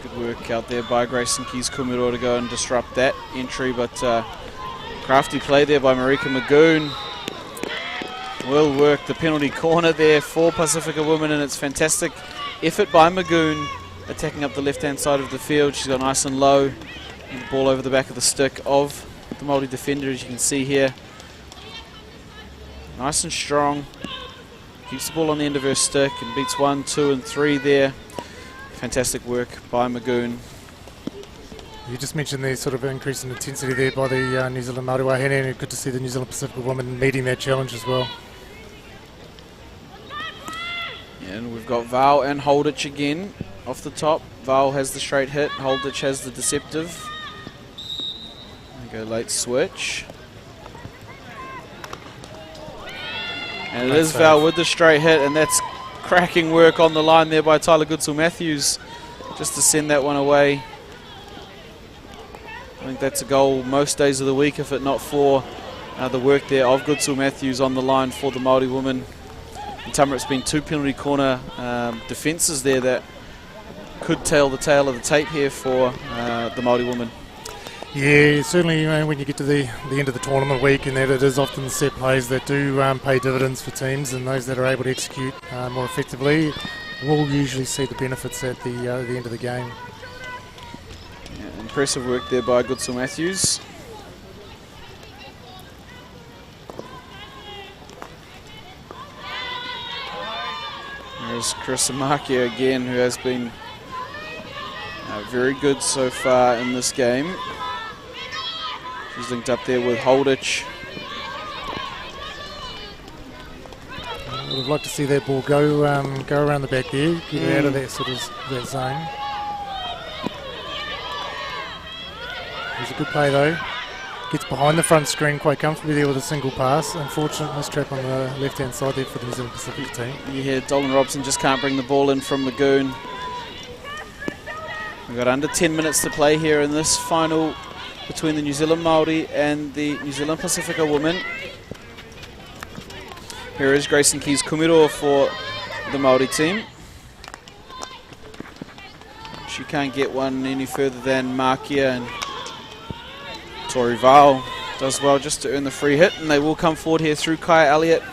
Good work out there by Grayson Keys-Kumuro to go and disrupt that entry, but crafty play there by Marika Magoon. Will work the penalty corner there for Pacifica Women, and it's fantastic effort by Magoon attacking up the left-hand side of the field. She's got nice and low. And the ball over the back of the stick of the Māori defender, as you can see here. Nice and strong. Keeps the ball on the end of her stick and beats 1, 2 and 3 there. Fantastic work by Magoon.
You just mentioned the sort of increase in intensity there by the New Zealand Māori Wahine, and good to see the New Zealand Pacific women meeting that challenge as well.
And we've got Val and Holditch again off the top. Val has the straight hit, Holditch has the deceptive. Go late switch. And it is Val with the straight hit, and that's cracking work on the line there by Tyler Goodsell-Matthews just to send that one away. I think that's a goal most days of the week, if it not for the work there of Goodsill Matthews on the line for the Māori women. In Tamara, it's been 2 penalty corner defences there that could tell the tale of the tape here for the Māori women.
Yeah, certainly, you know, when you get to the end of the tournament week, and that it is often the set plays that do pay dividends for teams, and those that are able to execute more effectively will usually see the benefits at the end of the game.
Yeah, impressive work there by Goodsill Matthews. There's Chris Amakia again, who has been very good so far in this game. She's linked up there with Holditch.
I would have liked to see that ball go around the back there, get her out of that sort of that zone. It's a good play though. Gets behind the front screen quite comfortably there with a single pass. Unfortunate mistrap on the left-hand side there for the New Zealand Pacific team.
Yeah, Dolan Robson just can't bring the ball in from Magoon. We've got under 10 minutes to play here in this final between the New Zealand Māori and the New Zealand Pacifica women. Here is Grayson Keys Kumiro for the Māori team. She can't get one any further than Makia, and Tori Val does well just to earn the free hit, and they will come forward here through Kaya Elliott.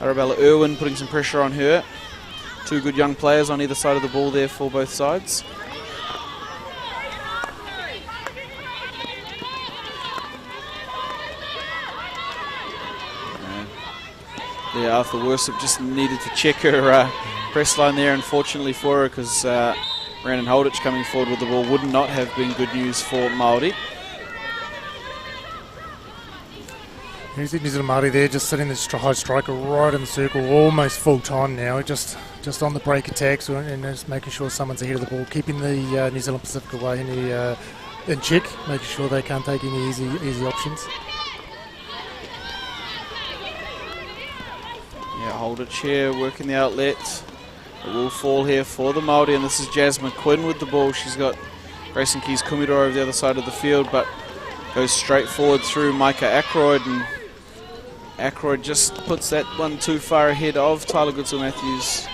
Arabella Irwin putting some pressure on her. Two good young players on either side of the ball there for both sides. Yeah, Arthur Worsop just needed to check her press line there, unfortunately for her, because Brandon Holditch coming forward with the ball would not have been good news for Māori.
You see New Zealand Māori there just sitting the high striker right in the circle, almost full time now, just on the break attacks and just making sure someone's ahead of the ball, keeping the New Zealand Pacific away in check, making sure they can't take any easy options.
Yeah, Holditch here working the outlet. It will fall here for the Māori, and this is Jasmine Quinn with the ball. She's got Grayson Keys Kumiro over the other side of the field, but goes straight forward through Micah Ackroyd, and Ackroyd just puts that one too far ahead of Tyler Goodsill Matthews.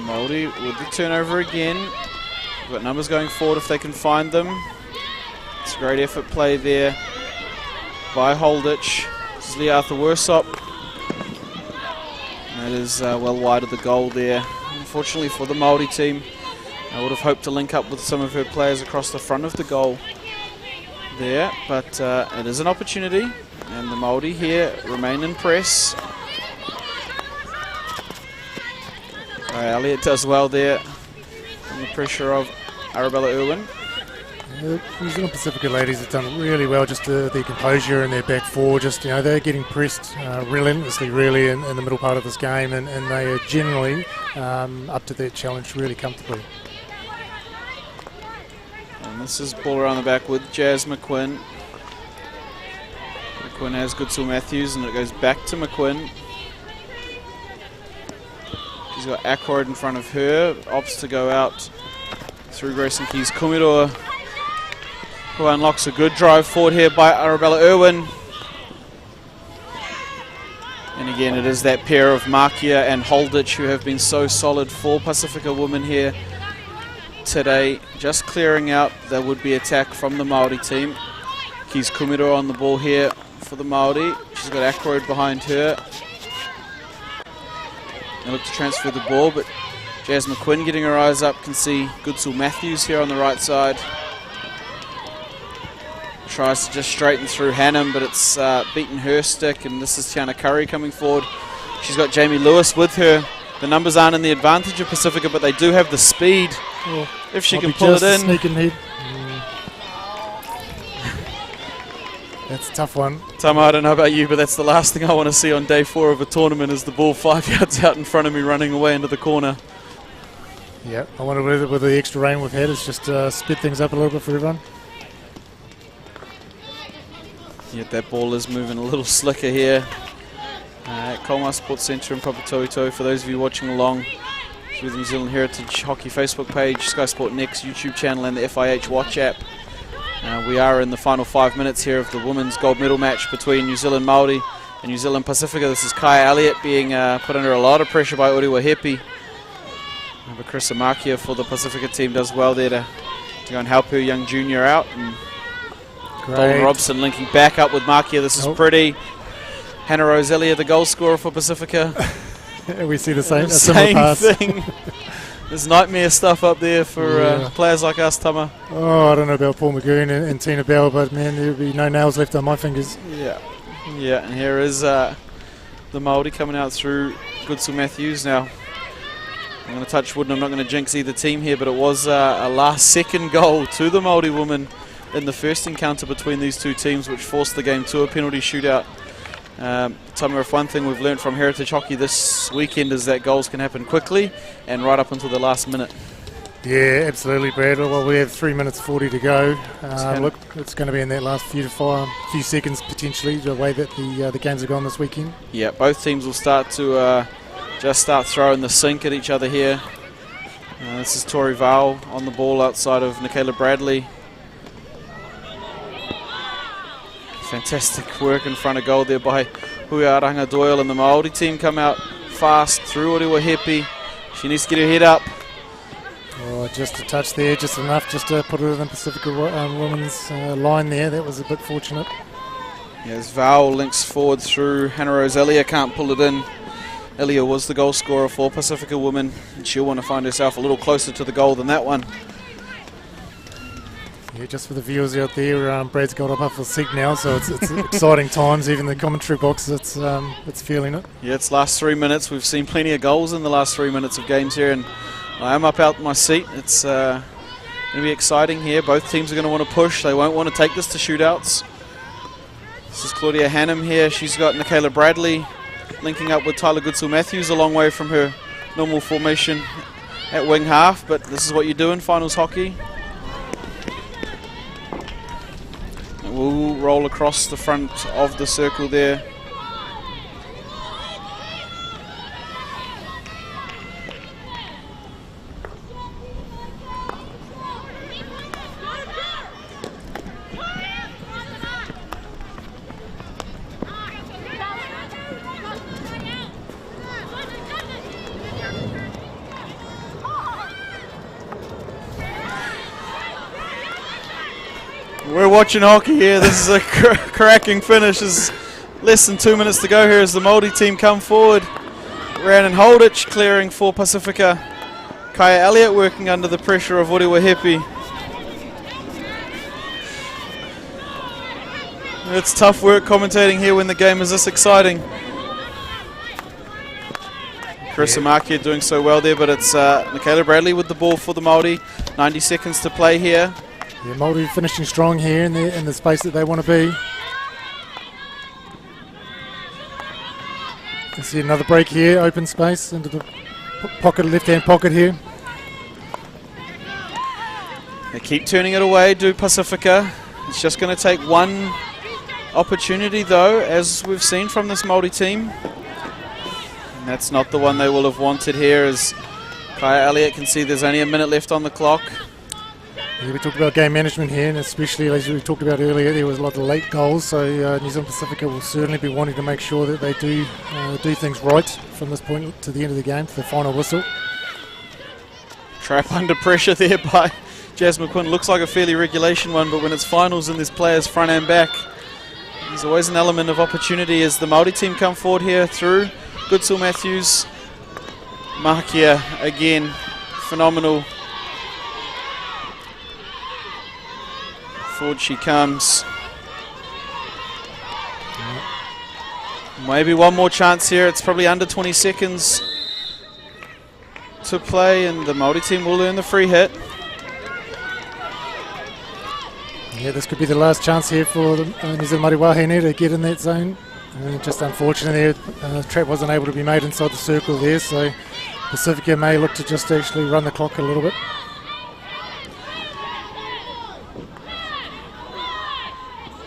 Māori with the turnover again. We've got numbers going forward if they can find them. It's a great effort play there by Holditch. This is Lee Arthur Worsop. That is well wide of the goal there. Unfortunately for the Māori team, I would have hoped to link up with some of her players across the front of the goal there, but it is an opportunity, and the Māori here remain in press. Elliott does well there on the pressure of Arabella Irwin.
Yeah, New Zealand Pacifica ladies have done really well, just their composure and their back four. Just, you know, they're getting pressed relentlessly really in the middle part of this game, and they are generally up to that challenge really comfortably.
And this is ball around the back with Jazz McQuinn. McQuinn has Goodsill Matthews, and it goes back to McQuinn. She's got Ackroyd in front of her, opts to go out through Grayson Keys Kumiro, who unlocks a good drive forward here by Arabella Irwin. And again, it is that pair of Makia and Holditch who have been so solid for Pacifica women here today, just clearing out the would-be attack from the Māori team. Keys Kumiro on the ball here for the Māori. She's got Ackroyd behind her. They look to transfer the ball, but Jazz McQuinn getting her eyes up, can see Goodsill Matthews here on the right side. Tries to just straighten through Hannum, but it's beaten her stick, and this is Tiana Curry coming forward. She's got Jamie Lewis with her. The numbers aren't in the advantage of Pacifica, but they do have the speed.
Well,
if she can pull it in.
That's a tough one.
Tama, I don't know about you, but that's the last thing I want to see on day 4 of a tournament, is the ball 5 yards out in front of me running away into the corner.
Yeah, I wonder whether with the extra rain we've had, it's just sped things up a little bit for everyone.
Yet that ball is moving a little slicker here at Colmar Sports Centre in Papatoetoe. For those of you watching along through the New Zealand Heritage Hockey Facebook page, Sky Sport Next YouTube channel and the FIH Watch app, we are in the final 5 minutes here of the women's gold medal match between New Zealand Māori and New Zealand Pacifica. This is Kaya Elliott being put under a lot of pressure by Uriwa Hepi. But Chris Amakia for the Pacifica team does well there to go and help her young junior out. And Colin Robson linking back up with Makia. This is pretty. Hannah Roselia, the goal scorer for Pacifica.
We see the same
thing. There's nightmare stuff up there for players like us, Tama.
Oh, I don't know about Paul McGoon and Tina Bell, but man, there'll be no nails left on my fingers.
Yeah, and here is the Māori coming out through Goodsu Matthews. Now, I'm going to touch wood and I'm not going to jinx either team here, but it was a last-second goal to the Māori women in the first encounter between these two teams, which forced the game to a penalty shootout. Tama, if one thing we've learned from Heritage Hockey this weekend is that goals can happen quickly and right up until the last minute. Yeah,
absolutely, Brad. Well, we have 3 minutes 40 to go. Look, it's going to be in that last few seconds potentially, the way that the games have gone this weekend.
Yeah, both teams will start to just start throwing the sink at each other here. This is Tori Val on the ball outside of Nicola Bradley. Fantastic work in front of goal there by Huiaranga Doyle, and the Māori team come out fast through Uriwa Hepi. She needs to get her head up.
Oh, just a touch there, just enough just to put it in the Pacifica women's line there. That was a bit fortunate.
As Val links forward through Hannah Rose Elia, can't pull it in. Elia was the goal scorer for Pacifica women, and she'll want to find herself a little closer to the goal than that one.
Yeah, just for the viewers out there, Brad's got up off his seat now, so it's exciting times. Even the commentary box, it's feeling it.
Yeah, it's last 3 minutes. We've seen plenty of goals in the last 3 minutes of games here, and I am up out my seat. It's going to be exciting here. Both teams are going to want to push. They won't want to take this to shootouts. This is Claudia Hannum here. She's got Nicola Bradley linking up with Tyler Goodsill-Matthews, a long way from her normal formation at wing half, but this is what you do in finals hockey. We'll roll across the front of the circle there. We're watching hockey here. This is a cracking finish. There's less than 2 minutes to go here as the Māori team come forward. Rhiannon Holditch clearing for Pacifica. Kaya Elliott working under the pressure of Uriwa Hepi. It's tough work commentating here when the game is this exciting. Chris Amakia doing so well there, but it's Nicola Bradley with the ball for the Māori. 90 seconds to play here.
Yeah, Māori finishing strong here in the space that they want to be. You see another break here, open space into the pocket, left-hand pocket here.
They keep turning it away, do Pacifica. It's just going to take one opportunity though, as we've seen from this Māori team. And that's not the one they will have wanted here, as Kaya Elliott can see there's only a minute left on the clock.
Yeah, we talked about game management here, and especially as we talked about earlier, there was a lot of late goals, so New Zealand Pacifica will certainly be wanting to make sure that they do things right from this point to the end of the game, to the final whistle.
Trap under pressure there by Jasmine Quinn. Looks like a fairly regulation one, but when it's finals and there's players front and back, there's always an element of opportunity as the Māori team come forward here through Goodsill Matthews. Mahakia again, phenomenal. Forward she comes. Maybe one more chance here. It's probably under 20 seconds to play, and the Māori team will earn the free hit.
Yeah, this could be the last chance here for the New Zealand Māori Wahine to get in that zone. Just unfortunately, the trap wasn't able to be made inside the circle there, so Pacifica may look to just actually run the clock a little bit.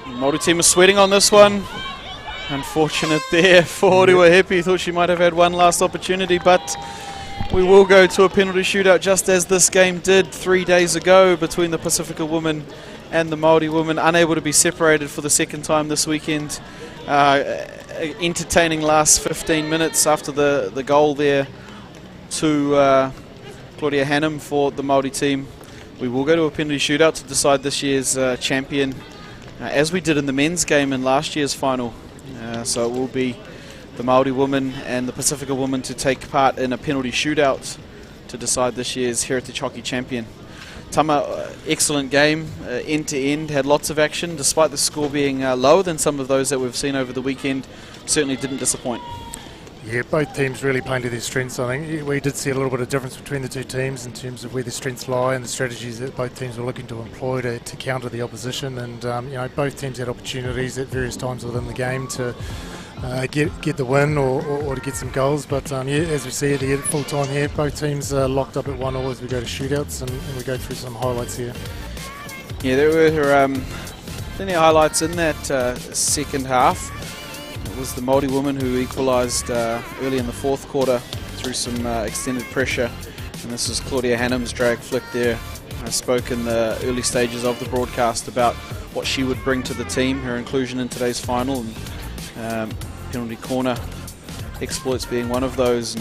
Māori team is sweating on this one. Unfortunate there for Ruahepi. Thought she might have had one last opportunity, but we will go to a penalty shootout, just as this game did 3 days ago between the Pacifica women and the Māori women, unable to be separated for the second time this weekend. Entertaining last 15 minutes after the goal there to Claudia Hannum for the Māori team. We will go to a penalty shootout to decide this year's champion, as we did in the men's game in last year's final. So it will be the Māori woman and the Pacifica woman to take part in a penalty shootout to decide this year's Heritage Hockey champion. Tama, excellent game, end to end, had lots of action, despite the score being lower than some of those that we've seen over the weekend. Certainly didn't disappoint.
Yeah, both teams really playing to their strengths. I think we did see a little bit of difference between the two teams in terms of where the strengths lie and the strategies that both teams were looking to employ to counter the opposition. And both teams had opportunities at various times within the game to get the win or to get some goals. But as we see at the full time here, both teams locked up at 1-1 as we go to shootouts, and we go through some highlights here.
Yeah, there were plenty of highlights in that second half. It was the Māori woman who equalised early in the fourth quarter through some extended pressure, and this is Claudia Hannum's drag flick there. I spoke in the early stages of the broadcast about what she would bring to the team, her inclusion in today's final, and penalty corner exploits being one of those.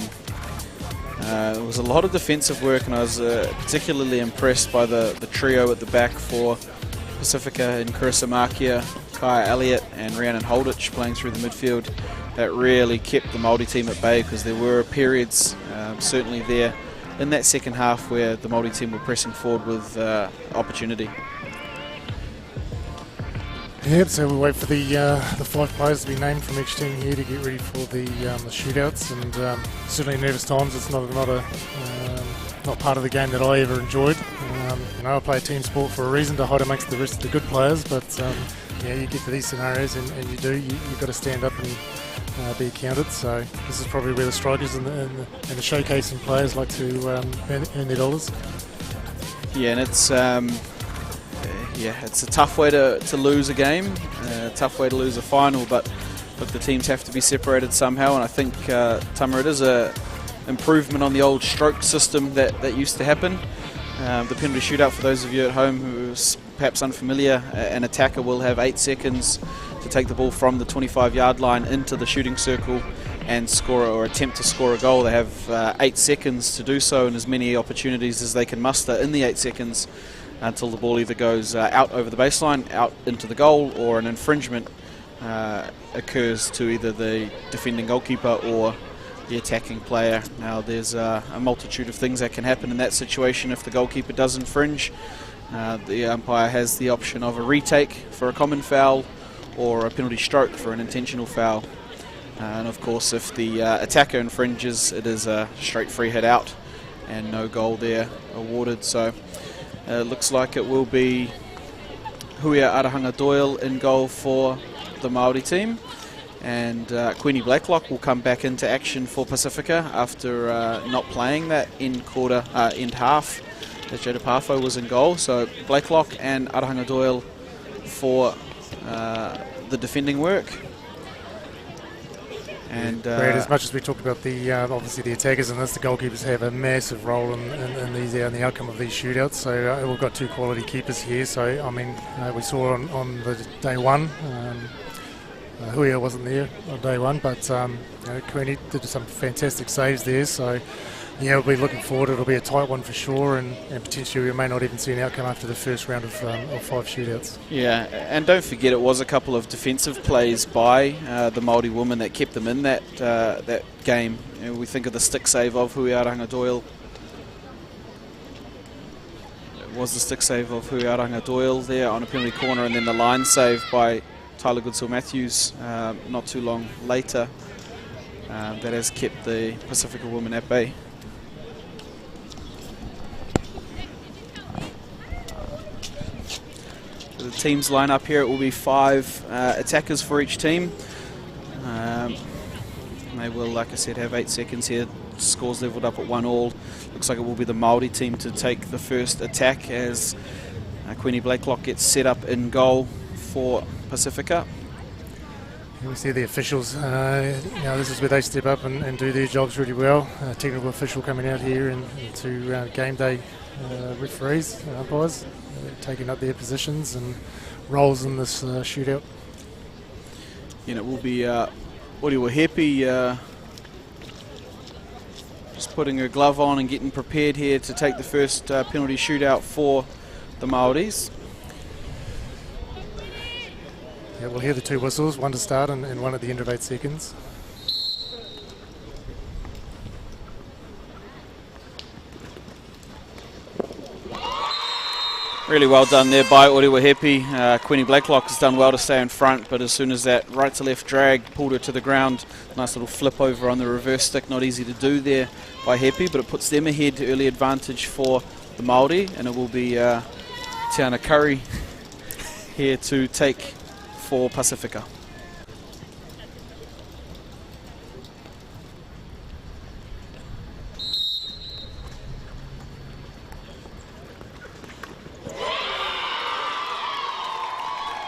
And it was a lot of defensive work, and I was particularly impressed by the trio at the back for Pacifica in Carissa Markia, Kaya Elliott and Rhiannon Holditch playing through the midfield. That really kept the Māori team at bay, because there were periods certainly there in that second half where the Māori team were pressing forward with opportunity.
Yep, so we wait for the 5 players to be named from each team here to get ready for the shootouts, and certainly nervous times. It's not part of the game that I ever enjoyed. I play a team sport for a reason, to hide amongst the rest of the good players, but you get to these scenarios and you've got to stand up and be counted. So this is probably where the strikers and the showcasing players like to earn their dollars.
Yeah, and it's a tough way to lose a game, a tough way to lose a final, but the teams have to be separated somehow. And I think Tama, it is a improvement on the old stroke system that used to happen. The penalty shootout, for those of you at home who are perhaps unfamiliar, an attacker will have 8 seconds to take the ball from the 25-yard line into the shooting circle and score or attempt to score a goal. They have 8 seconds to do so, and as many opportunities as they can muster in the 8 seconds until the ball either goes out over the baseline, out into the goal, or an infringement occurs to either the defending goalkeeper or the attacking player. Now there's a multitude of things that can happen in that situation. If the goalkeeper does infringe, the umpire has the option of a retake for a common foul or a penalty stroke for an intentional foul. And of course, if the attacker infringes, it is a straight free hit out and no goal there awarded. So it looks like it will be Huia Arahanga Doyle in goal for the Māori team, and Queenie Blacklock will come back into action for Pacifica after not playing that end half. As Jada Pafo was in goal, so Blacklock and Arahanga Doyle for the defending work. And
Brad, as much as we talked about the obviously the attackers in this, the goalkeepers have a massive role in the outcome of these shootouts. So we've got 2 quality keepers here. So I mean, we saw on the day one, Huia wasn't there on day one, but Queenie did some fantastic saves there. So we'll be looking forward. It'll be a tight one for sure, and potentially we may not even see an outcome after the first round of 5 shootouts. Yeah,
and don't forget, it was a couple of defensive plays by the Māori woman that kept them in that game. We think of the stick save of Huia Arahanga Doyle. It was the stick save of Huia Arahanga Doyle there on a penalty corner, and then the line save by Tyler Goodsell-Matthews not too long later. That has kept the Pacifica women at bay. The teams line up here. It will be 5 attackers for each team. They will, like I said, have 8 seconds here. Scores leveled up at 1-1. Looks like it will be the Māori team to take the first attack as Queenie Blakelock gets set up in goal for Pacifica.
We see the officials, this is where they step up and do their jobs really well. Technical official coming out here and to game day referees, umpires, taking up their positions and roles in this shootout.
And it will be Ori Happy just putting her glove on and getting prepared here to take the first penalty shootout for the Māoris.
Yeah, we'll hear the 2 whistles, one to start and one at the end of 8 seconds.
Really well done there by Ori Happy. Queenie Blakelock has done well to stay in front, but as soon as that right to left drag pulled her to the ground, nice little flip over on the reverse stick, not easy to do there by Happy, but it puts them ahead, early advantage for the Māori, and it will be Tiana Curry here to take for Pacifica.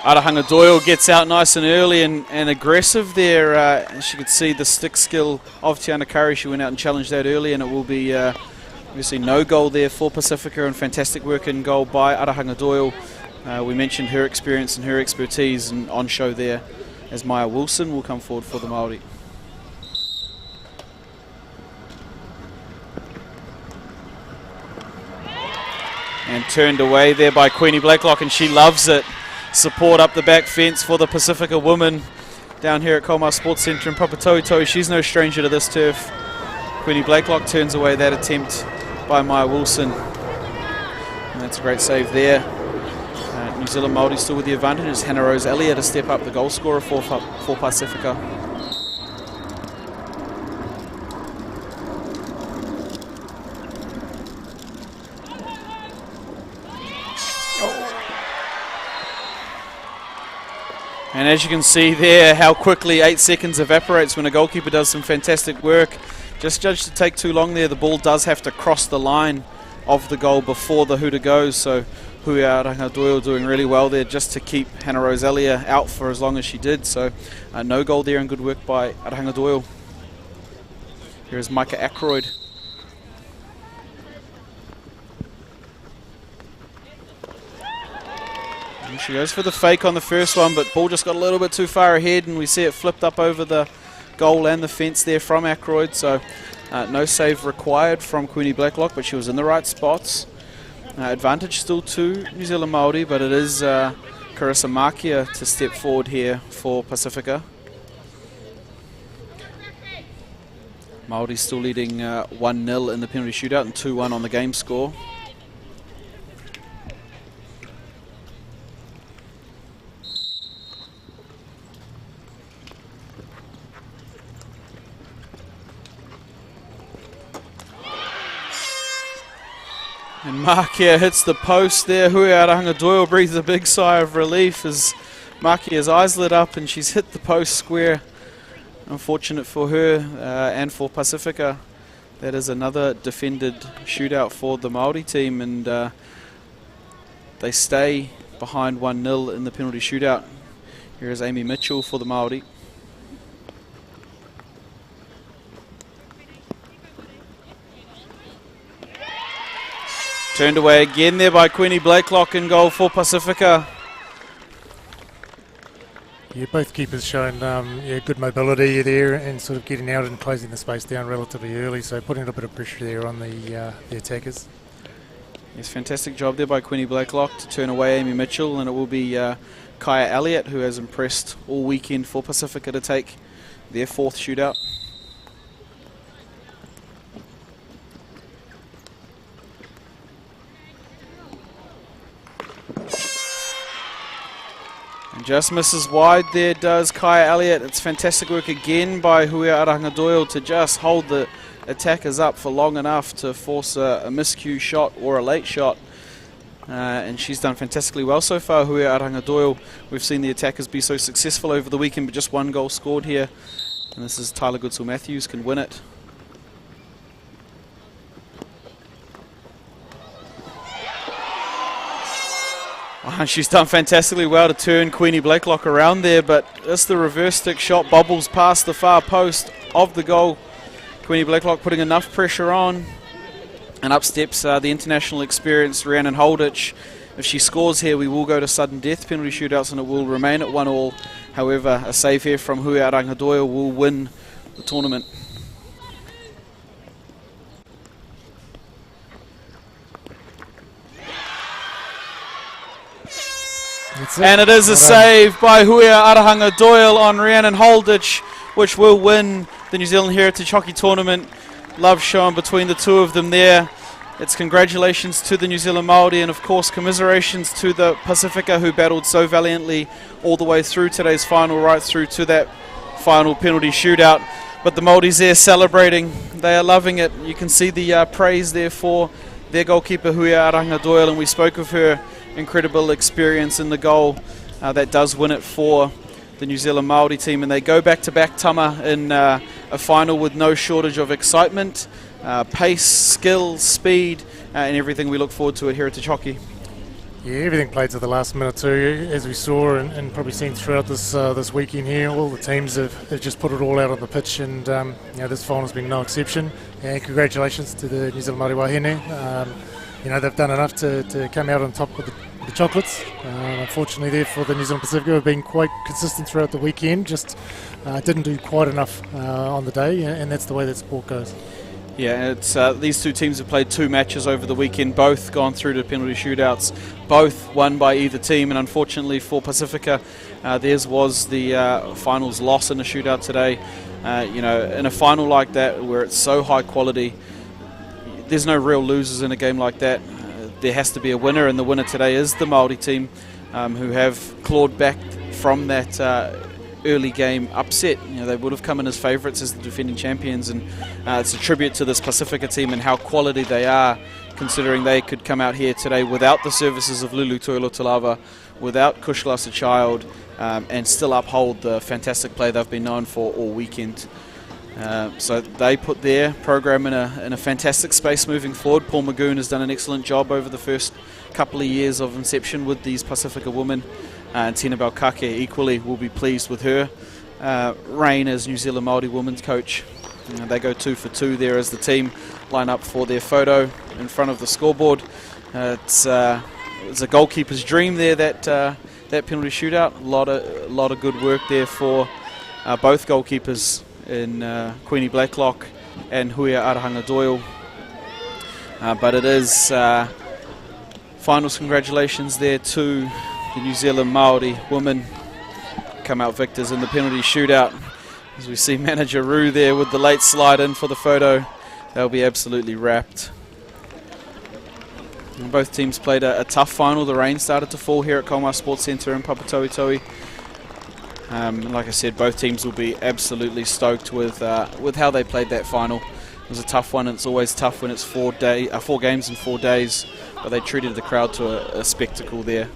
Arahanga Doyle gets out nice and early and aggressive there. As you could see the stick skill of Tiana Curry, she went out and challenged that early, and it will be obviously no goal there for Pacifica, and fantastic work in goal by Arahanga Doyle. We mentioned her experience and her expertise and on show there as Maya Wilson will come forward for the Māori. And turned away there by Queenie Blakelock, and she loves it. Support up the back fence for the Pacifica woman down here at Kolmar Sports Centre in Papatoetoe. She's no stranger to this turf. Queenie Blakelock turns away that attempt by Maya Wilson. And that's a great save there. New Zealand Māori still with the advantage as Hannah Rose Elliott to step up the goal scorer for Pacifica. And as you can see there, how quickly 8 seconds evaporates when a goalkeeper does some fantastic work. Just judged to take too long there. The ball does have to cross the line of the goal before the hooter goes, so Hui Arahanga Doyle doing really well there just to keep Hannah Rosalia out for as long as she did. So no goal there and good work by Arahanga Doyle. Here is Micah Ackroyd. And she goes for the fake on the first one, but ball just got a little bit too far ahead, and we see it flipped up over the goal and the fence there from Ackroyd. So no save required from Queenie Blakelock, but she was in the right spots. Advantage still to New Zealand Māori, but it is Carissa Makia to step forward here for Pacifica. Māori still leading 1-0 in the penalty shootout and 2-1 on the game score. And Makia hits the post there. Hui Arahanga Doyle breathes a big sigh of relief as Makia's eyes lit up and she's hit the post square. Unfortunate for her and for Pacifica. That is another defended shootout for the Māori team, and they stay behind 1-0 in the penalty shootout. Here is Amy Mitchell for the Māori. Turned away again there by Queenie Blakelock in goal for Pacifica.
Yeah, both keepers showing good mobility there and sort of getting out and closing the space down relatively early, so putting a bit of pressure there on the attackers.
Yes, fantastic job there by Queenie Blakelock to turn away Amy Mitchell, and it will be Kaya Elliott, who has impressed all weekend for Pacifica, to take their 4th shootout. And just misses wide there does Kaya Elliott. It's fantastic work again by Hui Arahanga Doyle to just hold the attackers up for long enough to force a miscue shot or a late shot. And she's done fantastically well so far, Hui Arahanga Doyle. We've seen the attackers be so successful over the weekend, but just 1 goal scored here And this is Tyler Goodsell-Matthews, can win it. She's done fantastically well to turn Queenie Blakelock around there, but it's the reverse stick shot, bobbles past the far post of the goal. Queenie Blakelock putting enough pressure on, and up steps the international experienced Rhiannon Holditch. If she scores here, we will go to sudden death penalty shootouts, and it will remain at 1-1. However, a save here from Huia Doyle will win the tournament. And it is a save by Huia Doyle on Rhiannon Holditch, which will win the New Zealand Heritage Hockey Tournament. Love shown between the two of them there. It's congratulations to the New Zealand Māori, and of course commiserations to the Pacifica, who battled so valiantly all the way through today's final, right through to that final penalty shootout. But the Māoris there celebrating, they are loving it. You can see the praise there for their goalkeeper Huia Doyle, and we spoke of her incredible experience in the goal that does win it for the New Zealand Māori team, and they go back-to-back tama in a final with no shortage of excitement, pace, skill, speed, and everything we look forward to at Heritage Hockey.
Yeah, everything played to the last minute too, as we saw and probably seen throughout this weekend here. All the teams have just put it all out on the pitch, and this final's been no exception. And congratulations to the New Zealand Māori Wahine. They've done enough to come out on top with the chocolates. Unfortunately there for the New Zealand Pacifica, have been quite consistent throughout the weekend, just didn't do quite enough on the day, and that's the way that sport goes.
Yeah, it's these two teams have played 2 matches over the weekend, both gone through to penalty shootouts, both won by either team, and unfortunately for Pacifica, theirs was the finals loss in a shootout today. In a final like that, where it's so high quality, there's no real losers in a game like that. There has to be a winner, and the winner today is the Māori team, who have clawed back from that early game upset. They would have come in as favourites as the defending champions, and it's a tribute to this Pacifica team and how quality they are, considering they could come out here today without the services of Lulu Tuilotalava, without Kushlasa Child, and still uphold the fantastic play they've been known for all weekend. So they put their program in a fantastic space moving forward. Paul Magoon has done an excellent job over the first couple of years of inception with these Pacifica women, and Tina Balkake equally will be pleased with her. Rain as New Zealand Māori women's coach. They go 2 for 2 there as the team line up for their photo in front of the scoreboard. It's a goalkeeper's dream there, that penalty shootout. A lot of good work there for both goalkeepers in Queenie Blakelock and Huia Doyle. But it is finals congratulations there to the New Zealand Māori women, come out victors in the penalty shootout. As we see manager Roo there with the late slide in for the photo, they'll be absolutely wrapped. And both teams played a tough final. The rain started to fall here at Kolmar Sports Centre in Papatoetoe. Like I said, both teams will be absolutely stoked with how they played that final. It was a tough one, and it's always tough when it's 4 games in 4 days, but they treated the crowd to a spectacle there.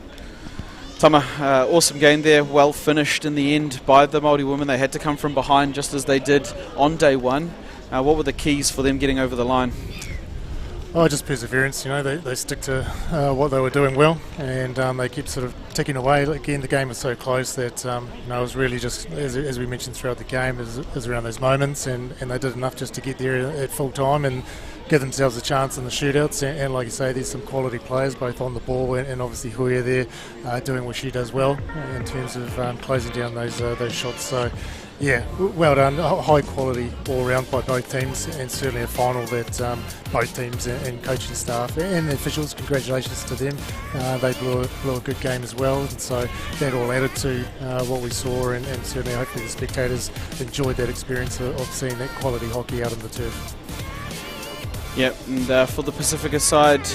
Tama, awesome game there, well finished in the end by the Māori women. They had to come from behind just as they did on day one. What were the keys for them getting over the line?
Oh, just perseverance. They stick to what they were doing well, and they keep sort of ticking away. Again, the game was so close that it was really just, as we mentioned throughout the game, it was around those moments, and they did enough just to get there at full time and give themselves a chance in the shootouts. And like you say, there's some quality players both on the ball and obviously Huia there doing what she does well in terms of closing down those shots. So yeah, well done. High quality all round by both teams, and certainly a final that both teams and coaching staff and the officials, congratulations to them. They blew a good game as well, and so that all added to what we saw, and certainly hopefully the spectators enjoyed that experience of seeing that quality hockey out on the turf.
Yep, and for the Pacifica side,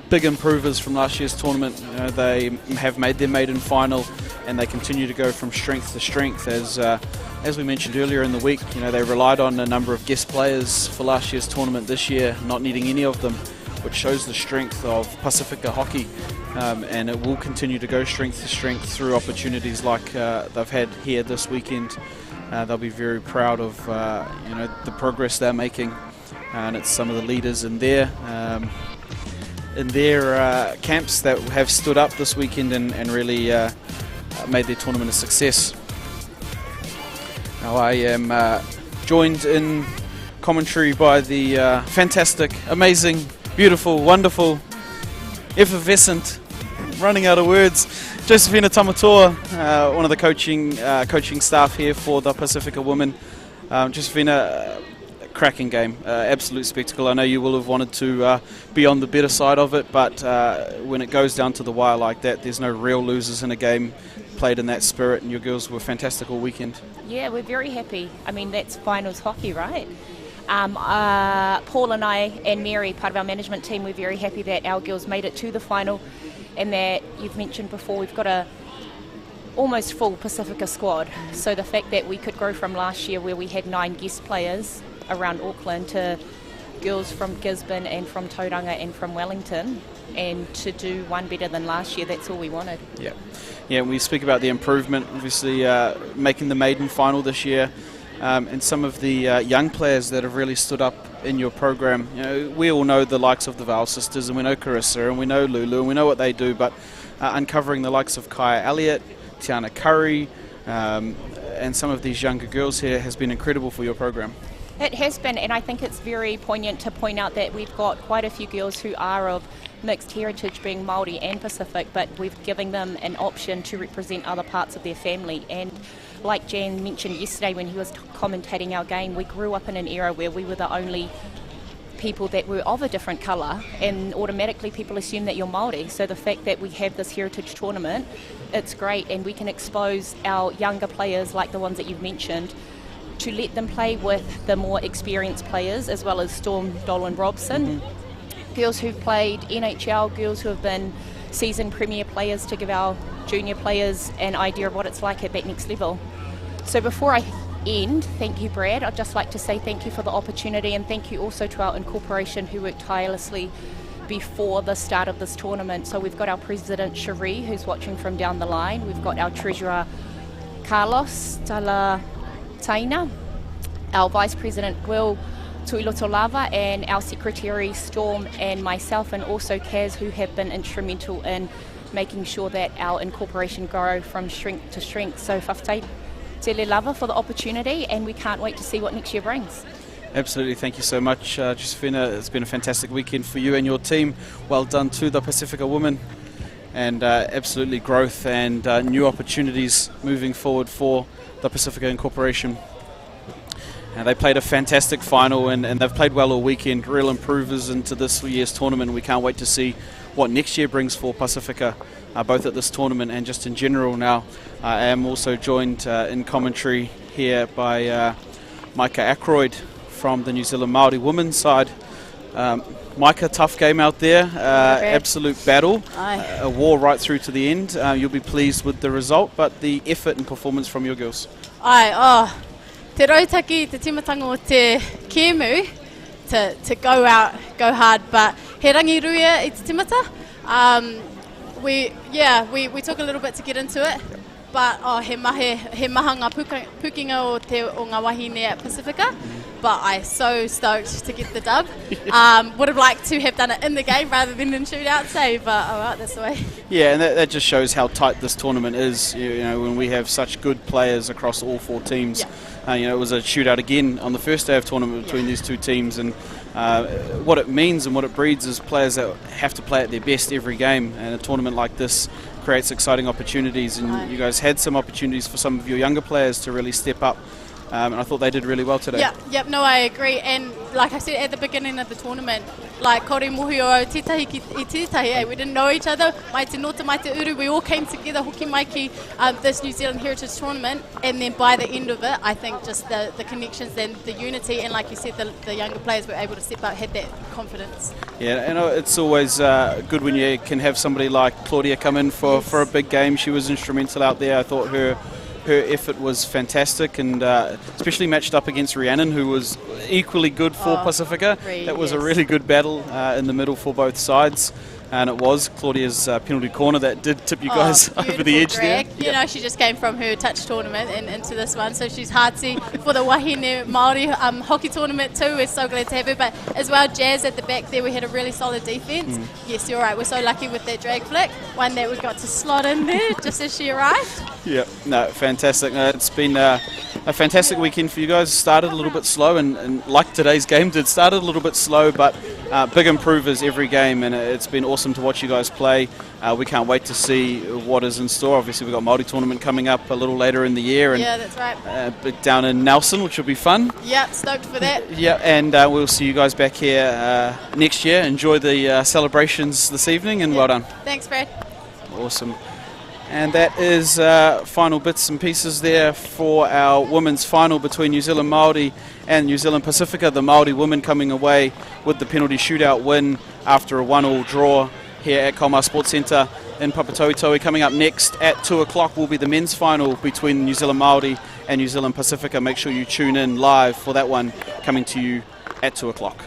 big improvers from last year's tournament. They have made their maiden final, and they continue to go from strength to strength. As we mentioned earlier in the week, they relied on a number of guest players for last year's tournament. This year, not needing any of them, which shows the strength of Pacifica hockey, and it will continue to go strength to strength through opportunities like they've had here this weekend. they'll be very proud of the progress they're making, and it's some of the leaders in their camps that have stood up this weekend and really made their tournament a success. Now I am joined in commentary by the fantastic, amazing, beautiful, wonderful, effervescent, running out of words, Josephina Tamatoa, one of the coaching staff here for the Pacifica Women. Josephina, cracking game, absolute spectacle. I know you will have wanted to be on the better side of it, but when it goes down to the wire like that, there's no real losers in a game played in that spirit, and your girls were fantastic all weekend.
Yeah, we're very happy. I mean, that's finals hockey, right? Paul and I and Mary, part of our management team, we're very happy that our girls made it to the final, and that you've mentioned before, we've got a almost full Pacifica squad. So the fact that we could grow from last year where we had 9 guest players around Auckland to girls from Gisborne and from Tauranga and from Wellington, and to do one better than last year, that's all we wanted. Yeah, we speak about the improvement, obviously making the maiden final this year, and some of the young players that have really stood up in your program. You know, we all know the likes of the Val sisters, and we know Carissa, and we know Lulu, and we know what they do, but uncovering the likes of Kaya Elliott, Tiana Curry, and some of these younger girls here has been incredible for your program. It has been, and I think it's very poignant to point out that we've got quite a few girls who are of mixed heritage, being Māori and Pacific, but we've given them an option to represent other parts of their family. And like Jan mentioned yesterday when he was commentating our game, we grew up in an era where we were the only people that were of a different colour, and automatically people assume that you're Māori. So the fact that we have this heritage tournament, it's great, and we can expose our younger players like the ones that you've mentioned, to let them play with the more experienced players, as well as Storm, Dolan, Robson, girls who've played NHL, girls who have been seasoned premier players, to give our junior players an idea of what it's like at that next level. So before I end, thank you, Brad. I'd just like to say thank you for the opportunity, and thank you also to our incorporation who worked tirelessly before the start of this tournament. So we've got our president, Cherie, who's watching from down the line. We've got our treasurer, Carlos Taina, our vice president, Will Tuilotolava, and our secretary, Storm, and myself, and also Kaz, who have been instrumental in making sure that our incorporation grow from strength to strength. So whawhai te le lava for the opportunity, and we can't wait to see what next year brings.
Absolutely, thank you so much, Josephina. It's been a fantastic weekend for you and your team. Well done to the Pacifica Women, and absolutely growth and new opportunities moving forward for the Pacifica Incorporation. And they played a fantastic final, and they've played well all weekend, real improvers into this year's tournament. We can't wait to see what next year brings for Pacifica, both at this tournament and just in general. Now, I am also joined in commentary here by Micah Ackroyd from the New Zealand Māori women's side. Micah, tough game out there, absolute battle, a war right through to the end. You'll be pleased with the result, but the effort and performance from your girls.
Te rautaki, te timatanga o te kēmu, to go out, go hard, but he rangiruia I te timata. We took a little bit to get into it, but he maha ngā pukinga o ngā wahine at Pacifica. But I'm so stoked to get the dub. Would have liked to have done it in the game rather than in shootout, but alright, that's the way.
Yeah, and that just shows how tight this tournament is. You know, when we have such good players across all 4 teams. It was a shootout again on the first day of tournament between these 2 teams, and what it means and what it breeds is players that have to play at their best every game, and a tournament like this creates exciting opportunities, and you guys had some opportunities for some of your younger players to really step up. And I thought they did really well today.
No, I agree. And like I said at the beginning of the tournament, like kore mohi o titahi ki I titahi, we didn't know each other. Mai te nota, mai te uru, we all came together hoki mai ki this New Zealand Heritage Tournament. And then by the end of it, I think just the connections and the unity, and like you said, the younger players were able to step up, had that confidence.
Yeah, and it's always good when you can have somebody like Claudia come in for a big game. She was instrumental out there. I thought her effort was fantastic, and especially matched up against Rhiannon, who was equally good for Pacifica. That was a really good battle in the middle for both sides. and it was Claudia's penalty corner that did tip you guys over the edge
drag.
there.
You know, she just came from her touch tournament and into this one, so she's hearty for the Wahine Māori hockey tournament too. We're so glad to have her, but as well, Jazz at the back there, we had a really solid defence. Yes, you're right, we're so lucky with that drag flick, one that we got to slot in there just as she arrived.
Yeah, no, fantastic. It's been a fantastic weekend for you guys. Started a little bit slow, and like today's game did, started a little bit slow, but big improvers every game, and it's been awesome to watch you guys play. We can't wait to see what is in store. Obviously, we've got Māori tournament coming up a little later in the year, and
Yeah, that's right.
down in Nelson, which will be fun.
Yeah, stoked for that.
Yeah, and we'll see you guys back here next year. Enjoy the celebrations this evening, and well done.
Thanks, Brad.
Awesome. And that is final bits and pieces there for our women's final between New Zealand Māori and New Zealand Pacifica. The Māori women coming away with the penalty shootout win after a 1-1 draw here at Kolmar Sports Centre in Papatoetoe. Coming up next at 2 o'clock will be the men's final between New Zealand Māori and New Zealand Pacifica. Make sure you tune in live for that one, coming to you at 2 o'clock.